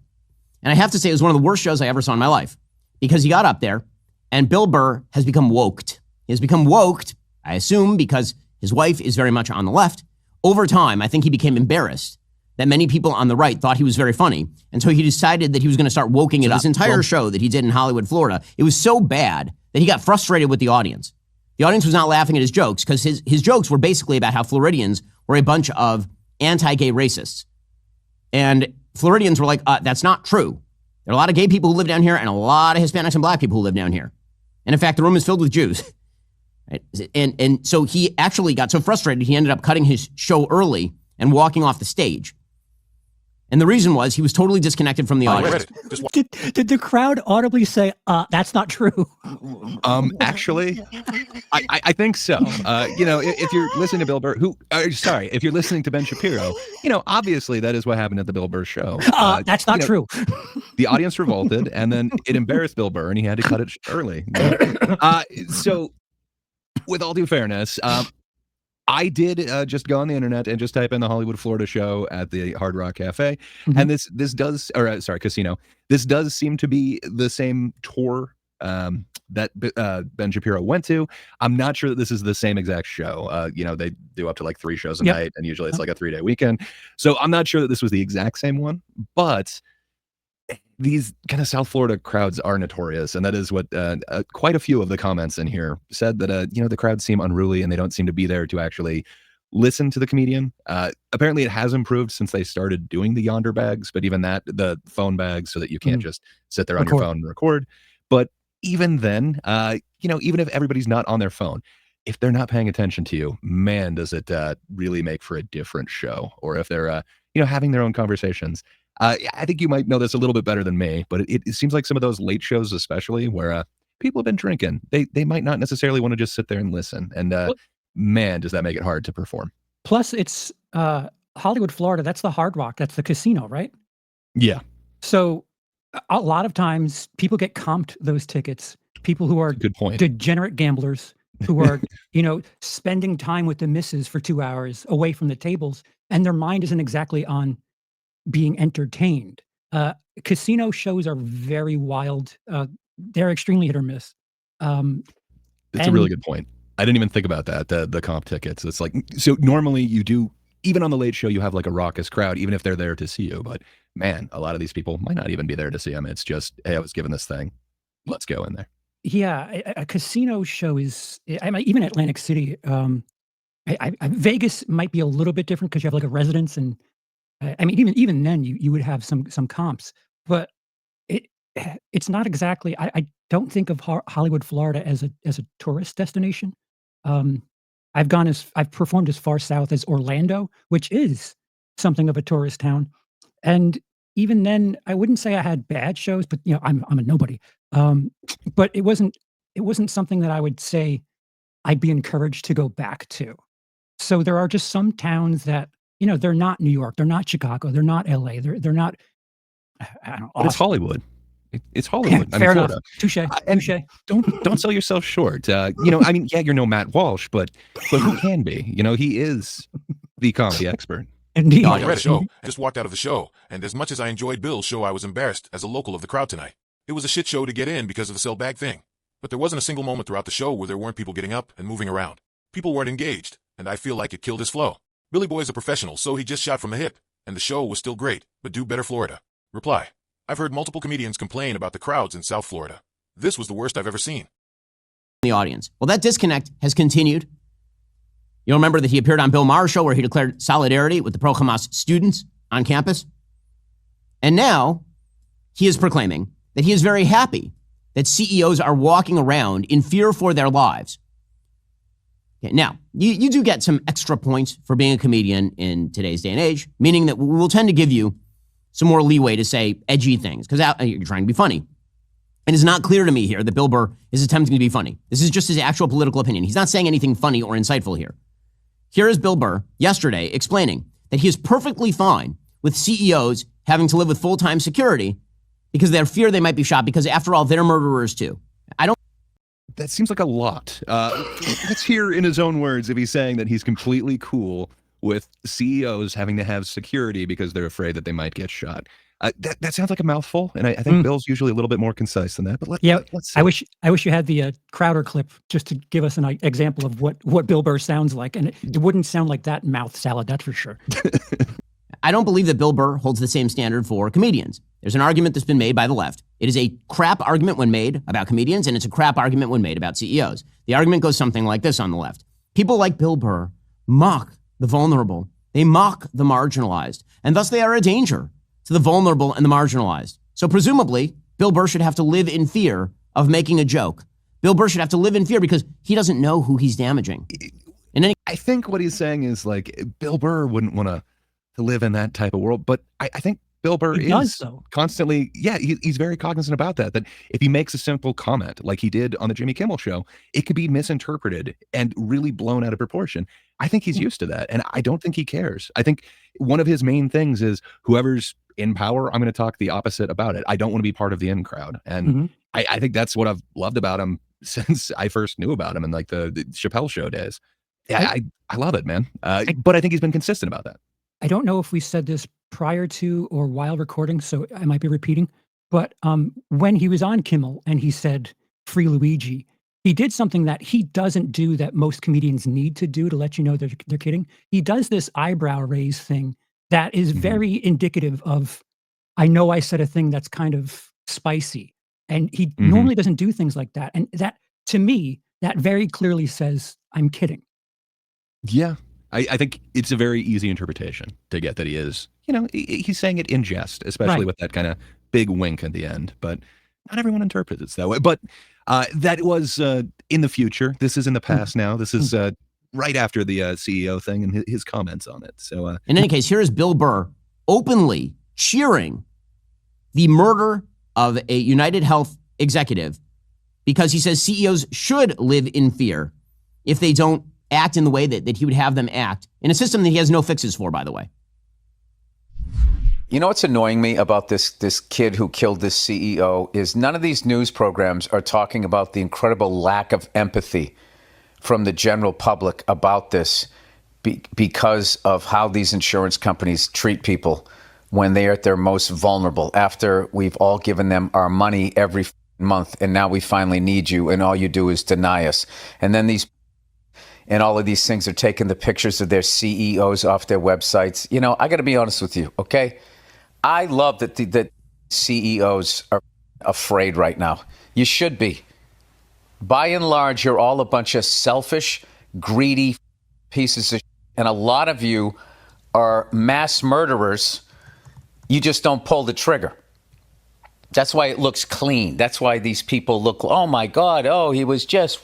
And I have to say, it was one of the worst shows I ever saw in my life because he got up there and Bill Burr has become woked. He has become woked, I assume, because his wife is very much on the left. Over time, I think he became embarrassed that many people on the right thought he was very funny. And so he decided that he was going to start woking it up. This entire show that he did in Hollywood, Florida, it was so bad that he got frustrated with the audience. The audience was not laughing at his jokes because his jokes were basically about how Floridians were a bunch of anti-gay racists. And Floridians were like, that's not true. There are a lot of gay people who live down here and a lot of Hispanics and black people who live down here. And in fact, the room is filled with Jews. And so he actually got so frustrated, he ended up cutting his show early and walking off the stage. And the reason was he was totally disconnected from the audience. Did the crowd audibly say, that's not true? Actually, I think so. If you're listening to Bill Burr, if you're listening to Ben Shapiro, obviously that is what happened at the Bill Burr show. That's not true. The audience revolted, and then it embarrassed Bill Burr, and he had to cut it early. So, with all due fairness, I did just go on the internet and just type in the Hollywood, Florida show at the Hard Rock Cafe, and this does, or casino. This does seem to be the same tour that Ben Shapiro went to. I'm not sure that this is the same exact show. They do up to like 3 shows a night, and usually it's like a 3-day weekend. So I'm not sure that this was the exact same one, but these kind of South Florida crowds are notorious, and that is what quite a few of the comments in here said, that the crowds seem unruly and they don't seem to be there to actually listen to the comedian. Apparently it has improved since they started doing the Yonder bags, but even that, the phone bags, so that you can't just sit there on your phone and record. But even then, even if everybody's not on their phone, if they're not paying attention to you, man, does it really make for a different show. Or if they're having their own conversations. I think you might know this a little bit better than me, but it seems like some of those late shows, especially where people have been drinking, they might not necessarily want to just sit there and listen. And man, does that make it hard to perform. Plus, it's Hollywood, Florida. That's the Hard Rock. That's the casino, right? Yeah. So a lot of times people get comped those tickets. People who are good point. Degenerate gamblers who are, spending time with the missus for 2 hours away from the tables, and their mind isn't exactly on being entertained. Casino shows are very wild. They're extremely hit or miss. That's a really good point. I didn't even think about that, the comp tickets. It's like, so normally you do, even on the late show, you have like a raucous crowd, even if they're there to see you. But man, a lot of these people might not even be there to see him. It's just, hey, I was given this thing. Let's go in there. Yeah, a casino show is, even Atlantic City, Vegas might be a little bit different because you have like a residence, and even then you would have some comps, but it's not exactly. I don't think of Hollywood, Florida as a tourist destination. I've performed as far south as Orlando, which is something of a tourist town, and even then, I wouldn't say I had bad shows, but I'm a nobody. But it wasn't something that I would say I'd be encouraged to go back to. So there are just some towns that, they're not New York, they're not Chicago, they're not LA, they're not. I don't know. But it's Hollywood. It's Hollywood. Fair enough. Touche. And don't sell yourself short. You're no Matt Walsh, but who can be? He is the comedy expert. Indeed. I read a show. I just walked out of the show, and as much as I enjoyed Bill's show, I was embarrassed as a local of the crowd tonight. It was a shit show to get in because of the sell bag thing. But there wasn't a single moment throughout the show where there weren't people getting up and moving around. People weren't engaged, and I feel like it killed his flow. Billy Boy's a professional, so he just shot from the hip, and the show was still great, but do better, Florida. Reply. I've heard multiple comedians complain about the crowds in South Florida. This was the worst I've ever seen. The audience. Well, that disconnect has continued. You'll remember that he appeared on Bill Maher's show where he declared solidarity with the pro-Hamas students on campus. And now he is proclaiming that he is very happy that CEOs are walking around in fear for their lives. Okay, now, you do get some extra points for being a comedian in today's day and age, meaning that we'll tend to give you some more leeway to say edgy things because you're trying to be funny. And it's not clear to me here that Bill Burr is attempting to be funny. This is just his actual political opinion. He's not saying anything funny or insightful here. Here is Bill Burr yesterday explaining that he is perfectly fine with CEOs having to live with full-time security because they fear they might be shot because, after all, they're murderers too. That seems like a lot. Let's hear in his own words if he's saying that he's completely cool with CEOs having to have security because they're afraid that they might get shot. That sounds like a mouthful, and I think Bill's usually a little bit more concise than that. But let's see. I wish you had the Crowder clip just to give us an example of what Bill Burr sounds like, and it wouldn't sound like that mouth salad, that's for sure. I don't believe that Bill Burr holds the same standard for comedians. There's an argument that's been made by the left. It is a crap argument when made about comedians, and it's a crap argument when made about CEOs. The argument goes something like this on the left. People like Bill Burr mock the vulnerable. They mock the marginalized, and thus they are a danger to the vulnerable and the marginalized. So presumably, Bill Burr should have to live in fear of making a joke. Bill Burr should have to live in fear because he doesn't know who he's damaging. I think what he's saying is like Bill Burr wouldn't want to live in that type of world, but I think Bill Burr is constantly, he's very cognizant about that if he makes a simple comment like he did on the Jimmy Kimmel show, it could be misinterpreted and really blown out of proportion. I think he's used to that, and I don't think he cares. I think one of his main things is whoever's in power, I'm going to talk the opposite about it. I don't want to be part of the in crowd, and I think that's what I've loved about him since I first knew about him in like the Chapelle show days. Yeah, I love it, man. But I think he's been consistent about that. I don't know if we said this prior to or while recording, so I might be repeating. But when he was on Kimmel and he said "Free Luigi," he did something that he doesn't do that most comedians need to do to let you know they're kidding. He does this eyebrow raise thing that is very indicative of, I know I said a thing that's kind of spicy. And he normally doesn't do things like that. And that, to me, that very clearly says, I'm kidding. Yeah. I think it's a very easy interpretation to get that he is, he's saying it in jest, especially with that kind of big wink at the end. But not everyone interprets it that way. But that was in the future. This is in the past now. This is right after the CEO thing and his comments on it. So in any case, here is Bill Burr openly cheering the murder of a United Health executive because he says CEOs should live in fear if they don't act in the way that he would have them act in a system that he has no fixes for, by the way. You know what's annoying me about this kid who killed this CEO is none of these news programs are talking about the incredible lack of empathy from the general public about this because of how these insurance companies treat people when they are at their most vulnerable, after we've all given them our money every month and now we finally need you and all you do is deny us. And then all of these things are taking the pictures of their CEOs off their websites. I got to be honest with you, okay? I love that that CEOs are afraid right now. You should be. By and large, you're all a bunch of selfish, greedy pieces of shit. And a lot of you are mass murderers. You just don't pull the trigger. That's why it looks clean. That's why these people look, oh my God, he was just,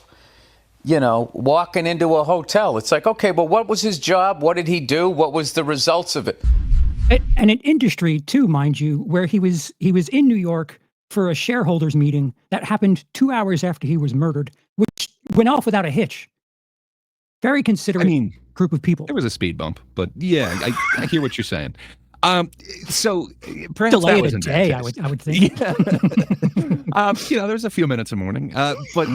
walking into a hotel. It's like, okay, well, what was his job? What did he do? What was the results of it? And an industry too, mind you, where he was in New York for a shareholders meeting that happened 2 hours after he was murdered, which went off without a hitch. Very considerate group of people. There was a speed bump, but yeah, I hear what you're saying. So perhaps delay that it was a in day, that case. I would think. There's a few minutes of mourning, but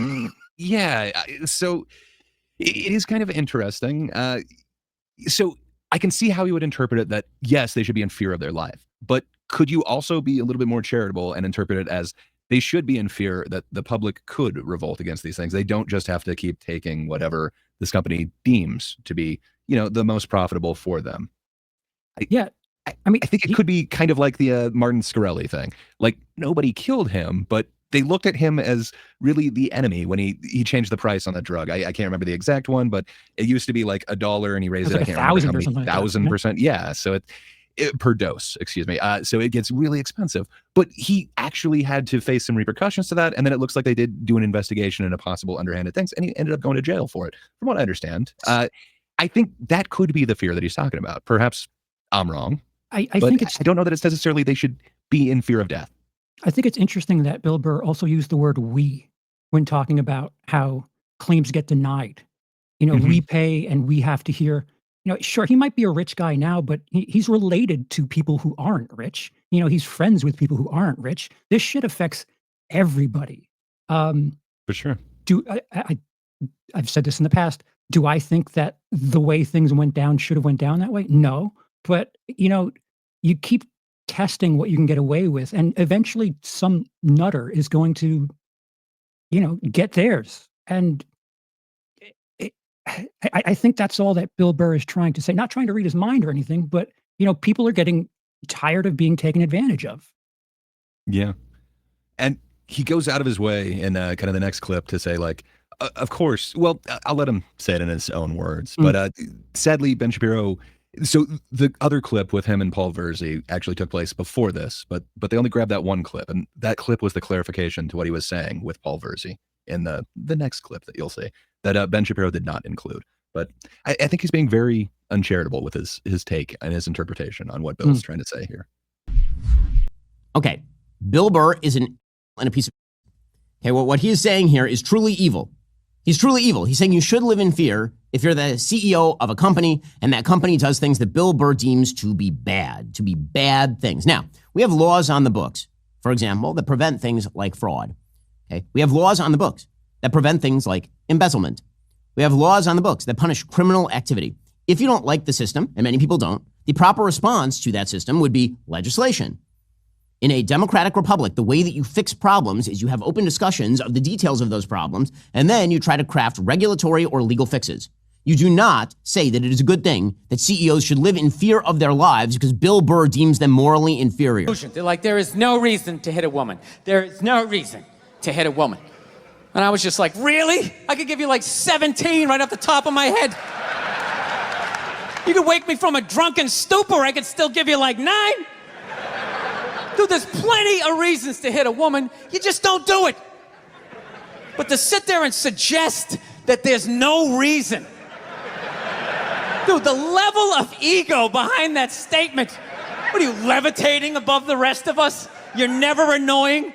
yeah. So it is kind of interesting. So I can see how you would interpret it that yes, they should be in fear of their life, but could you also be a little bit more charitable and interpret it as they should be in fear that the public could revolt against these things? They don't just have to keep taking whatever this company deems to be, the most profitable for them. I think it could be kind of like the Martin Scarelli thing. Like nobody killed him, but they looked at him as really the enemy when he changed the price on the drug. I can't remember the exact one, but it used to be like $1 and he raised it. Like I can't remember how many 1,000%. Yeah. So it per dose, excuse me. So it gets really expensive, but he actually had to face some repercussions to that. And then it looks like they did do an investigation into possible underhanded things, and he ended up going to jail for it, from what I understand. I think that could be the fear that he's talking about. Perhaps I'm wrong. I think I don't know that it's necessarily they should be in fear of death. I think it's interesting that Bill Burr also used the word "we" when talking about how claims get denied. We pay and we have to hear. Sure, he might be a rich guy now, but he's related to people who aren't rich. He's friends with people who aren't rich. This shit affects everybody. For sure. I've said this in the past. Do I think that the way things went down should have went down that way? No. But, you keep testing what you can get away with, and eventually some nutter is going to, get theirs. And I think that's all that Bill Burr is trying to say. Not trying to read his mind or anything, but, people are getting tired of being taken advantage of. Yeah. And he goes out of his way in kind of the next clip to say, like, of course, well, I'll let him say it in his own words. But sadly, Ben Shapiro... So the other clip with him and Paul Verzi actually took place before this, but they only grabbed that one clip, and that clip was the clarification to what he was saying with Paul Verzi in the next clip that you'll see that Ben Shapiro did not include. But I think he's being very uncharitable with his take and his interpretation on what Bill's trying to say here. Okay, Bill Burr is a piece of... Okay, well, what he is saying here is truly evil. He's truly evil. He's saying you should live in fear if you're the CEO of a company and that company does things that Bill Burr deems to be bad things. Now, we have laws on the books, for example, that prevent things like fraud. Okay, we have laws on the books that prevent things like embezzlement. We have laws on the books that punish criminal activity. If you don't like the system, and many people don't, the proper response to that system would be legislation. In a democratic republic, the way that you fix problems is you have open discussions of the details of those problems, and then you try to craft regulatory or legal fixes. You do not say that it is a good thing that CEOs should live in fear of their lives because Bill Burr deems them morally inferior. They're like, there is no reason to hit a woman. There is no reason to hit a woman. And I was just like, really? I could give you like 17 right off the top of my head. You could wake me from a drunken stupor, I could still give you like 9. Dude, there's plenty of reasons to hit a woman. You just don't do it. But to sit there and suggest that there's no reason. Dude, the level of ego behind that statement. What are you, levitating above the rest of us? You're never annoying?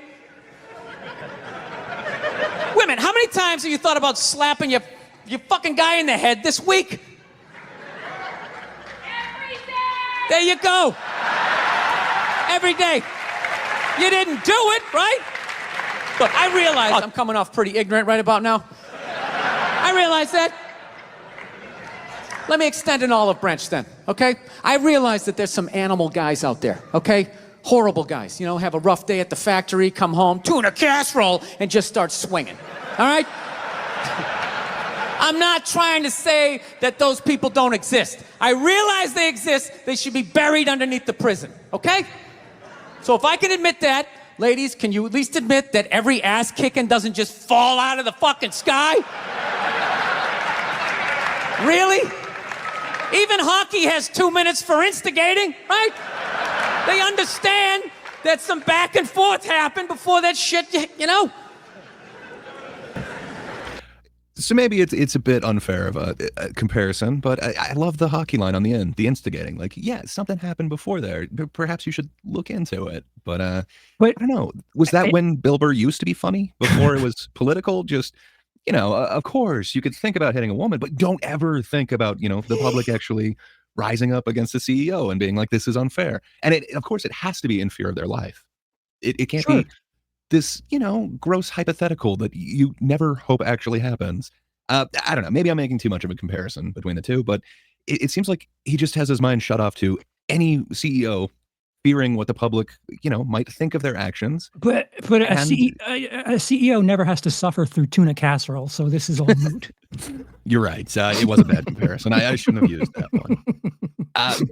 Women, how many times have you thought about slapping your fucking guy in the head this week? Every day! There you go. Every day. You didn't do it, right? Look, I realize I'm coming off pretty ignorant right about now. I realize that. Let me extend an olive branch then, okay? I realize that there's some animal guys out there, okay? Horrible guys, have a rough day at the factory, come home, tuna casserole, and just start swinging, all right? I'm not trying to say that those people don't exist. I realize they exist. They should be buried underneath the prison, okay? So if I can admit that, ladies, can you at least admit that every ass kicking doesn't just fall out of the fucking sky? Really? Even hockey has 2 minutes for instigating, right? They understand that some back and forth happened before that shit, So maybe it's a bit unfair of a comparison, but I love the hockey line on the end, the instigating. Like, yeah, something happened before there. Perhaps you should look into it. But I don't know. Was that when Bill Burr used to be funny? Before it was political? Just, of course, you could think about hitting a woman, but don't ever think about, the public actually rising up against the CEO and being like, this is unfair. And of course, it has to be in fear of their life. It can't be this, gross hypothetical that you never hope actually happens. I don't know. Maybe I'm making too much of a comparison between the two, but it seems like he just has his mind shut off to any CEO fearing what the public, might think of their actions. But a CEO never has to suffer through tuna casserole, so this is all moot. You're right. It was a bad comparison. I shouldn't have used that one.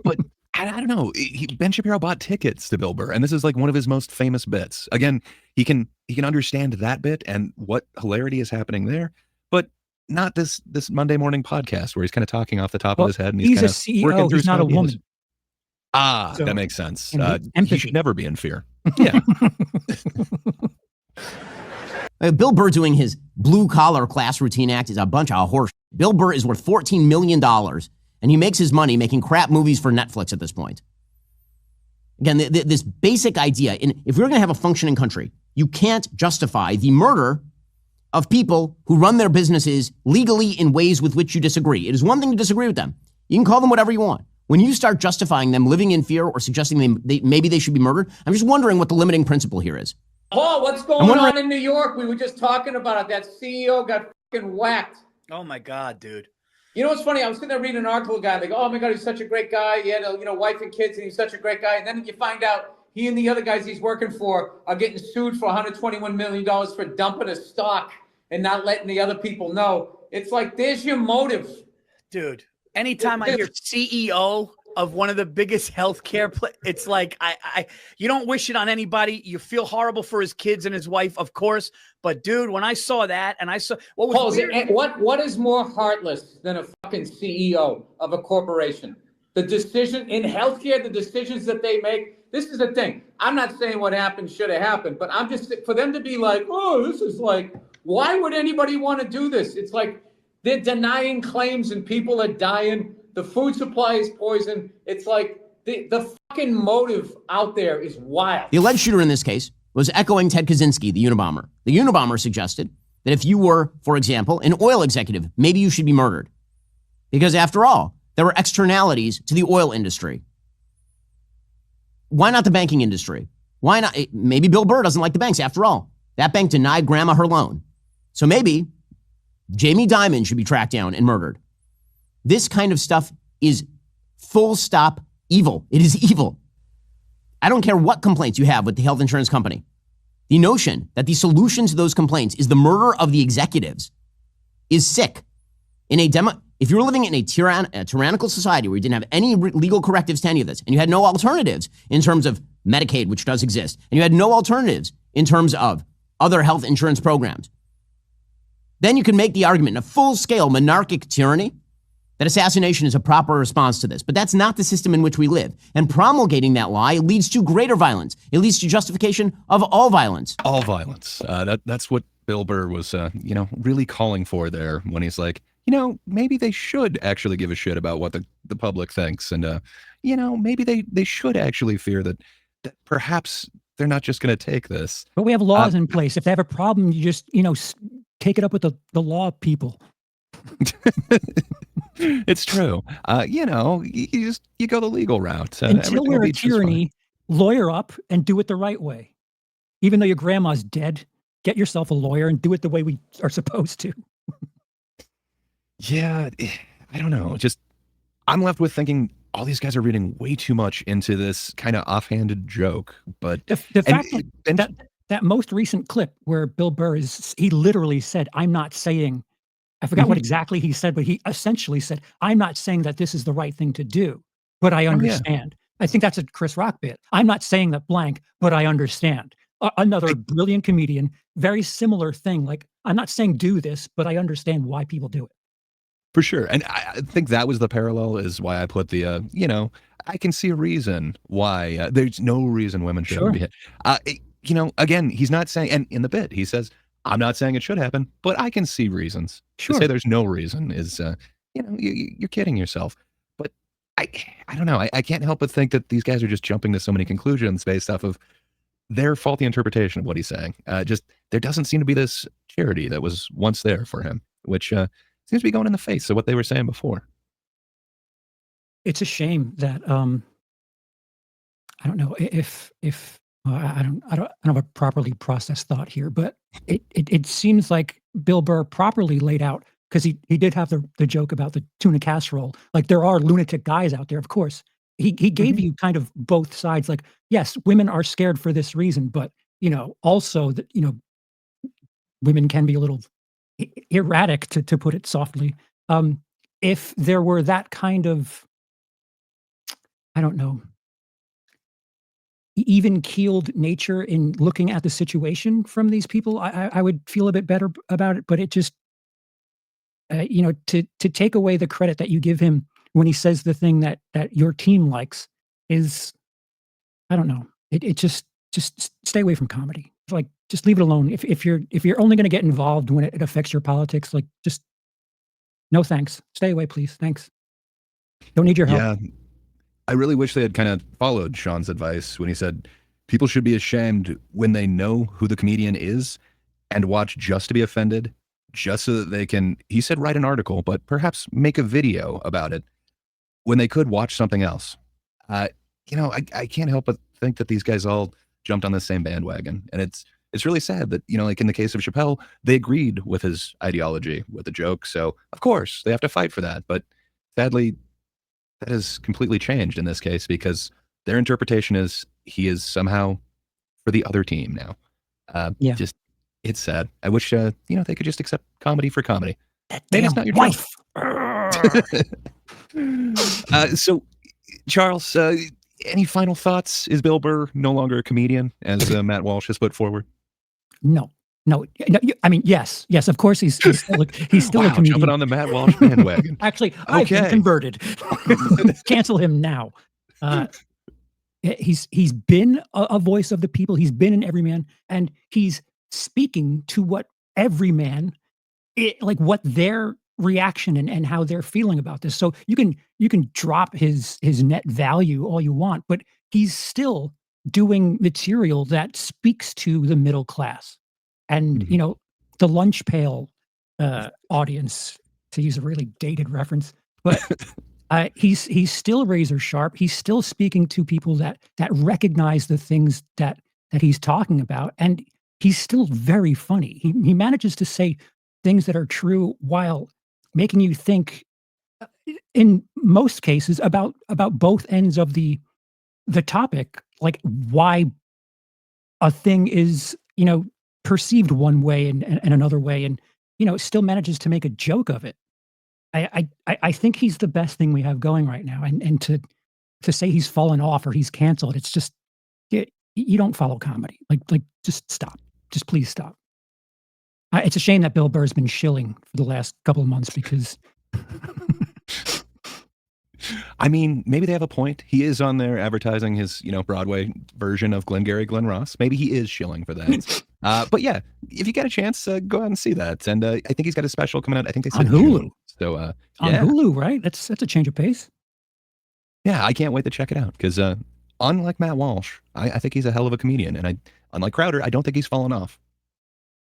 But I don't know. Ben Shapiro bought tickets to Bill Burr, and this is like one of his most famous bits. Again, he can understand that bit and what hilarity is happening there, but not this Monday morning podcast where he's kind of talking off the top of his head and he's kind a of CEO. working through He's not a woman. So, that makes sense. He should never be in fear. Yeah. Bill Burr doing his blue-collar class routine act is a bunch of horse. Bill Burr is worth $14 million, and he makes his money making crap movies for Netflix at this point. Again, this basic idea, if we're going to have a functioning country, you can't justify the murder of people who run their businesses legally in ways with which you disagree. It is one thing to disagree with them. You can call them whatever you want. When you start justifying them living in fear or suggesting maybe they should be murdered, I'm just wondering what the limiting principle here is. Paul, what's going on in New York? We were just talking about it. That CEO got fucking whacked. Oh my God, dude. You know what's funny? I was sitting there reading an article, guy. They go, "Oh my God, he's such a great guy. He had a wife and kids, and he's such a great guy." And then you find out he and the other guys he's working for are getting sued for $121 million for dumping a stock and not letting the other people know. It's like, there's your motive, dude. Anytime I hear CEO of one of the biggest healthcare, it's like you don't wish it on anybody. You feel horrible for his kids and his wife, of course. But dude, when I saw that, and I saw what is more heartless than a fucking CEO of a corporation? The decision in healthcare, the decisions that they make. This is the thing. I'm not saying what happened should have happened, but I'm just for them to be like, oh, this is like, why would anybody want to do this? It's like they're denying claims and people are dying. The food supply is poison. It's like the fucking motive out there is wild. The alleged shooter in this case was echoing Ted Kaczynski, the Unabomber. The Unabomber suggested that if you were, for example, an oil executive, maybe you should be murdered. Because after all, there were externalities to the oil industry. Why not the banking industry? Why not? Maybe Bill Burr doesn't like the banks. After all, that bank denied grandma her loan. So maybe Jamie Dimon should be tracked down and murdered. This kind of stuff is full stop evil. It is evil. I don't care what complaints you have with the health insurance company. The notion that the solution to those complaints is the murder of the executives is sick. If you were living in a tyrannical society where you didn't have any legal correctives to any of this, and you had no alternatives in terms of Medicaid, which does exist, and you had no alternatives in terms of other health insurance programs, then you can make the argument in a full-scale monarchic tyranny that assassination is a proper response to this. But that's not the system in which we live. And promulgating that lie leads to greater violence. It leads to justification of all violence. All violence. That's what Bill Burr was, really calling for there when he's like, maybe they should actually give a shit about what the public thinks. And, maybe they should actually fear that perhaps they're not just going to take this. But we have laws in place. If they have a problem, you just, take it up with the law people. It's true. You go the legal route. Until we're a tyranny, lawyer up and do it the right way. Even though your grandma's dead, get yourself a lawyer and do it the way we are supposed to. Yeah, I don't know. I'm left with thinking all these guys are reading way too much into this kind of offhanded joke. But the fact that most recent clip where Bill Burr he literally said, I'm not saying, I forgot what exactly he said, but he essentially said, I'm not saying that this is the right thing to do, but I understand. I think that's a Chris Rock bit. I'm not saying that blank, but I understand. Another brilliant comedian, very similar thing. Like, I'm not saying do this, but I understand why people do it. For sure. And I think that was the parallel is why I put the, I can see a reason why there's no reason women shouldn't be hit. Again, he's not saying, and in the bit, he says, I'm not saying it should happen, but I can see reasons. To say there's no reason is, you're kidding yourself. But I don't know. I can't help but think that these guys are just jumping to so many conclusions based off of their faulty interpretation of what he's saying. There doesn't seem to be this charity that was once there for him, which seems to be going in the face of what they were saying before. It's a shame that I don't know if I don't have a properly processed thought here, but it seems like Bill Burr properly laid out, because he did have the joke about the tuna casserole. Like, there are lunatic guys out there, of course. He gave you kind of both sides. Like, yes, women are scared for this reason, but also that women can be a little erratic, to put it softly. If there were that kind of, I don't know, even-keeled nature in looking at the situation from these people, I would feel a bit better about it. But it just, to take away the credit that you give him when he says the thing that your team likes is, I don't know. It just stay away from comedy. Like, just leave it alone. If you're only going to get involved when it affects your politics, like, just no thanks. Stay away, please. Thanks. Don't need your help. Yeah. I really wish they had kind of followed Sean's advice when he said people should be ashamed when they know who the comedian is and watch just to be offended, just so that they can, he said, write an article, but perhaps make a video about it when they could watch something else. I can't help but think that these guys all jumped on the same bandwagon. And it's really sad that, like in the case of Chappelle, they agreed with his ideology, with the joke. So of course they have to fight for that. But sadly, that has completely changed in this case because their interpretation is he is somehow for the other team now. Just, it's sad. I wish, they could just accept comedy for comedy. Maybe it's not your wife. So, Charles, any final thoughts? Is Bill Burr no longer a comedian, as Matt Walsh has put forward? No. I mean, yes, of course he's still a comedian. Jumping on the Matt Walsh bandwagon. Actually, I've been converted. Cancel him now. He's been a voice of the people. He's been an everyman, and he's speaking to what everyman, like what their reaction and how they're feeling about this. So you can drop his net value all you want, but he's still doing material that speaks to the middle class. And, the lunch pail audience, to use a really dated reference, but he's still razor sharp. He's still speaking to people that recognize the things that he's talking about. And he's still very funny. He manages to say things that are true while making you think, in most cases, about both ends of the topic, like why a thing is, perceived one way and another way, and still manages to make a joke of it. I think he's the best thing we have going right now, and to say he's fallen off or he's canceled, it's just you don't follow comedy. Like just stop. Just please stop. It's a shame that Bill Burr's been shilling for the last couple of months because. I mean, maybe they have a point. He is on there advertising his, Broadway version of Glengarry Glen Ross. Maybe he is shilling for that. But yeah, if you get a chance, go out and see that. And I think he's got a special coming out. I think they said on Hulu. June. So on Hulu, right? That's a change of pace. Yeah, I can't wait to check it out because unlike Matt Walsh, I think he's a hell of a comedian, and unlike Crowder, I don't think he's fallen off.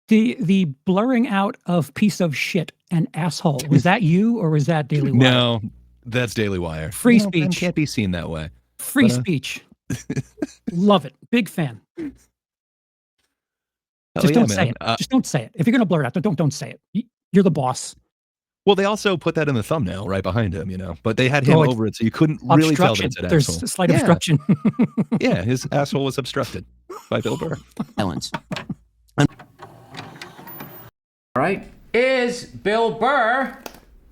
The blurring out of piece of shit and asshole, was that you or was that Daily Wire? No. That's Daily Wire. Free speech. Can't be seen that way. Free speech. Love it. Big fan. Just don't say it. Just don't say it. If you're going to blur it out, don't say it. You're the boss. Well, they also put that in the thumbnail right behind him, but they had him over it, so you couldn't really tell that it's an There's asshole. a slight obstruction. Yeah, his asshole was obstructed by Bill Burr. Silence. All right. Is Bill Burr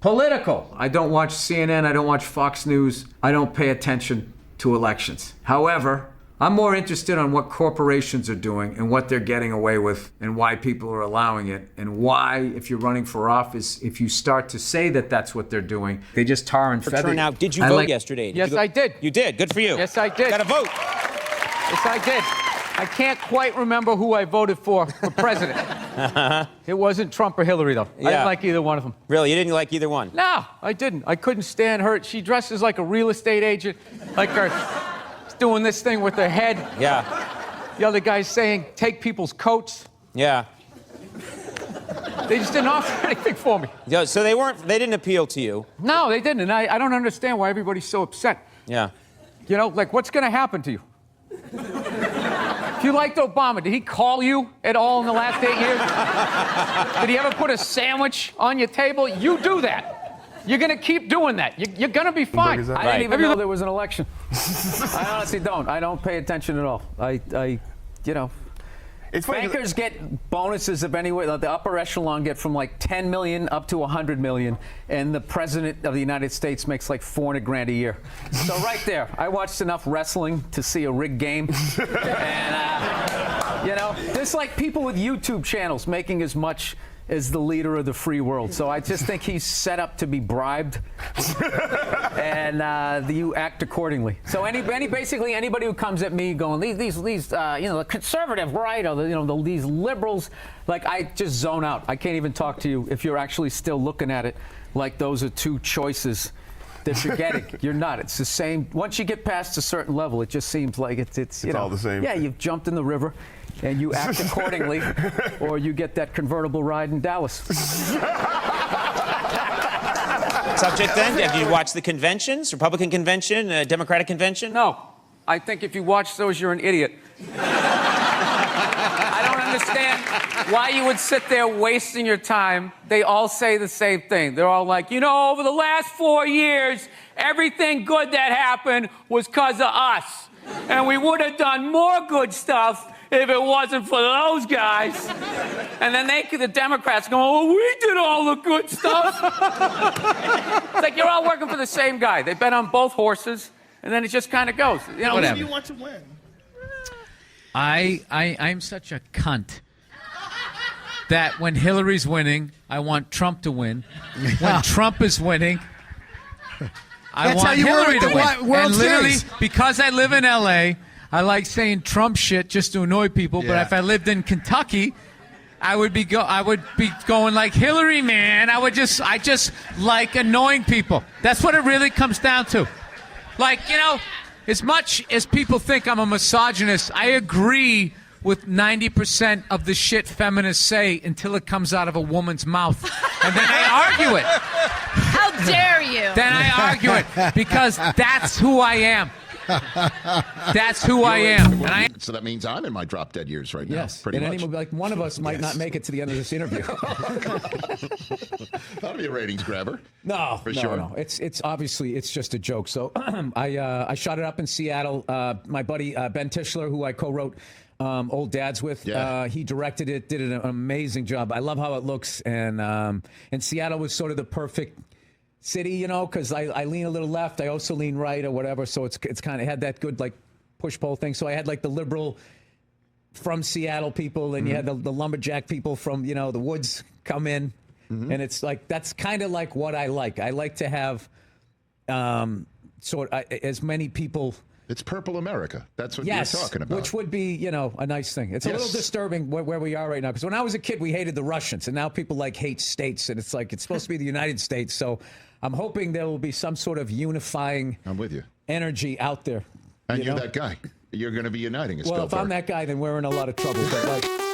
political? I don't watch CNN. I don't watch Fox News. I don't pay attention to elections. However, I'm more interested on what corporations are doing and what they're getting away with and why people are allowing it and why, if you're running for office, if you start to say that that's what they're doing, they just tar and feather. Now, did you vote yesterday? Yes, I did. You did. Good for you. Yes, I did. Got to vote. Yes, I did. I can't quite remember who I voted for president. It wasn't Trump or Hillary, though. I didn't like either one of them. Really? You didn't like either one? No, I didn't. I couldn't stand her. She dresses like a real estate agent, like her doing this thing with her head. Yeah. The other guy's saying, take people's coats. Yeah. They just didn't offer anything for me. Yeah, so they didn't appeal to you. No, they didn't. And I don't understand why everybody's so upset. Yeah. What's going to happen to you? If you liked Obama, did he call you at all in the last 8 years? Did he ever put a sandwich on your table? You do that. You're going to keep doing that. You're going to be fine. I didn't even know there was an election. I honestly don't. I don't pay attention at all. It's funny. Bankers get bonuses of anywhere. The upper echelon get from like 10 million up to 100 million, and the president of the United States makes like $400,000 a year. So right there, I watched enough wrestling to see a rigged game, and there's like people with YouTube channels making as much as the leader of the free world. So I just think he's set up to be bribed, and you act accordingly. So basically anybody who comes at me going these the conservative right or these liberals, like I just zone out. I can't even talk to you if you're actually still looking at it like those are two choices that you're getting. You're not. It's the same. Once you get past a certain level, it just seems like it's all the same. Yeah, you've jumped in the river. And you act accordingly, or you get that convertible ride in Dallas. Subject then, did you watch the conventions, Republican convention, Democratic convention? No. I think if you watch those, you're an idiot. I don't understand why you would sit there wasting your time. They all say the same thing. They're all like, over the last 4 years, everything good that happened was because of us. And we would have done more good stuff if it wasn't for those guys. And then the Democrats go, we did all the good stuff. It's like you're all working for the same guy. They bet on both horses, and then it just kind of goes. Who do you want to win? I'm such a cunt that when Hillary's winning, I want Trump to win. When Trump is winning, I want Hillary to win. And literally, because I live in L.A., I like saying Trump shit just to annoy people, but if I lived in Kentucky, I would be going like Hillary, man. I just like annoying people. That's what it really comes down to. Like, as much as people think I'm a misogynist, I agree with 90% of the shit feminists say until it comes out of a woman's mouth. And then I argue it. How dare you? Then I argue it because that's who I am. That's who I am. And I So that means I'm in my drop dead years right now. Yes, Pretty and much. anyone, like one of us might not make it to the end of this interview. That'll be a ratings grabber. No, For no, sure. no. It's obviously it's just a joke. So I shot it up in Seattle. My buddy Ben Tischler, who I co-wrote Old Dads with, he directed it, did an amazing job. I love how it looks, and Seattle was sort of the perfect city, you know, because I lean a little left, I also lean right or whatever. So it's kind of had that good like push-pull thing. So I had like the liberal from Seattle people, and you had the lumberjack people from, you know, the woods come in. And it's like, that's kind of like what I like. I like to have as many people. It's purple America. That's what Yes, you're talking about. which would be, you know, a nice thing. It's a little disturbing where we are right now. Because when I was a kid, we hated the Russians. And now people like hate states. And it's like, it's supposed to be the United States. So I'm hoping there will be some sort of unifying energy out there. And you you're know? that guy. You're going to be uniting us. Well, if I'm that guy, then we're in a lot of trouble. But like.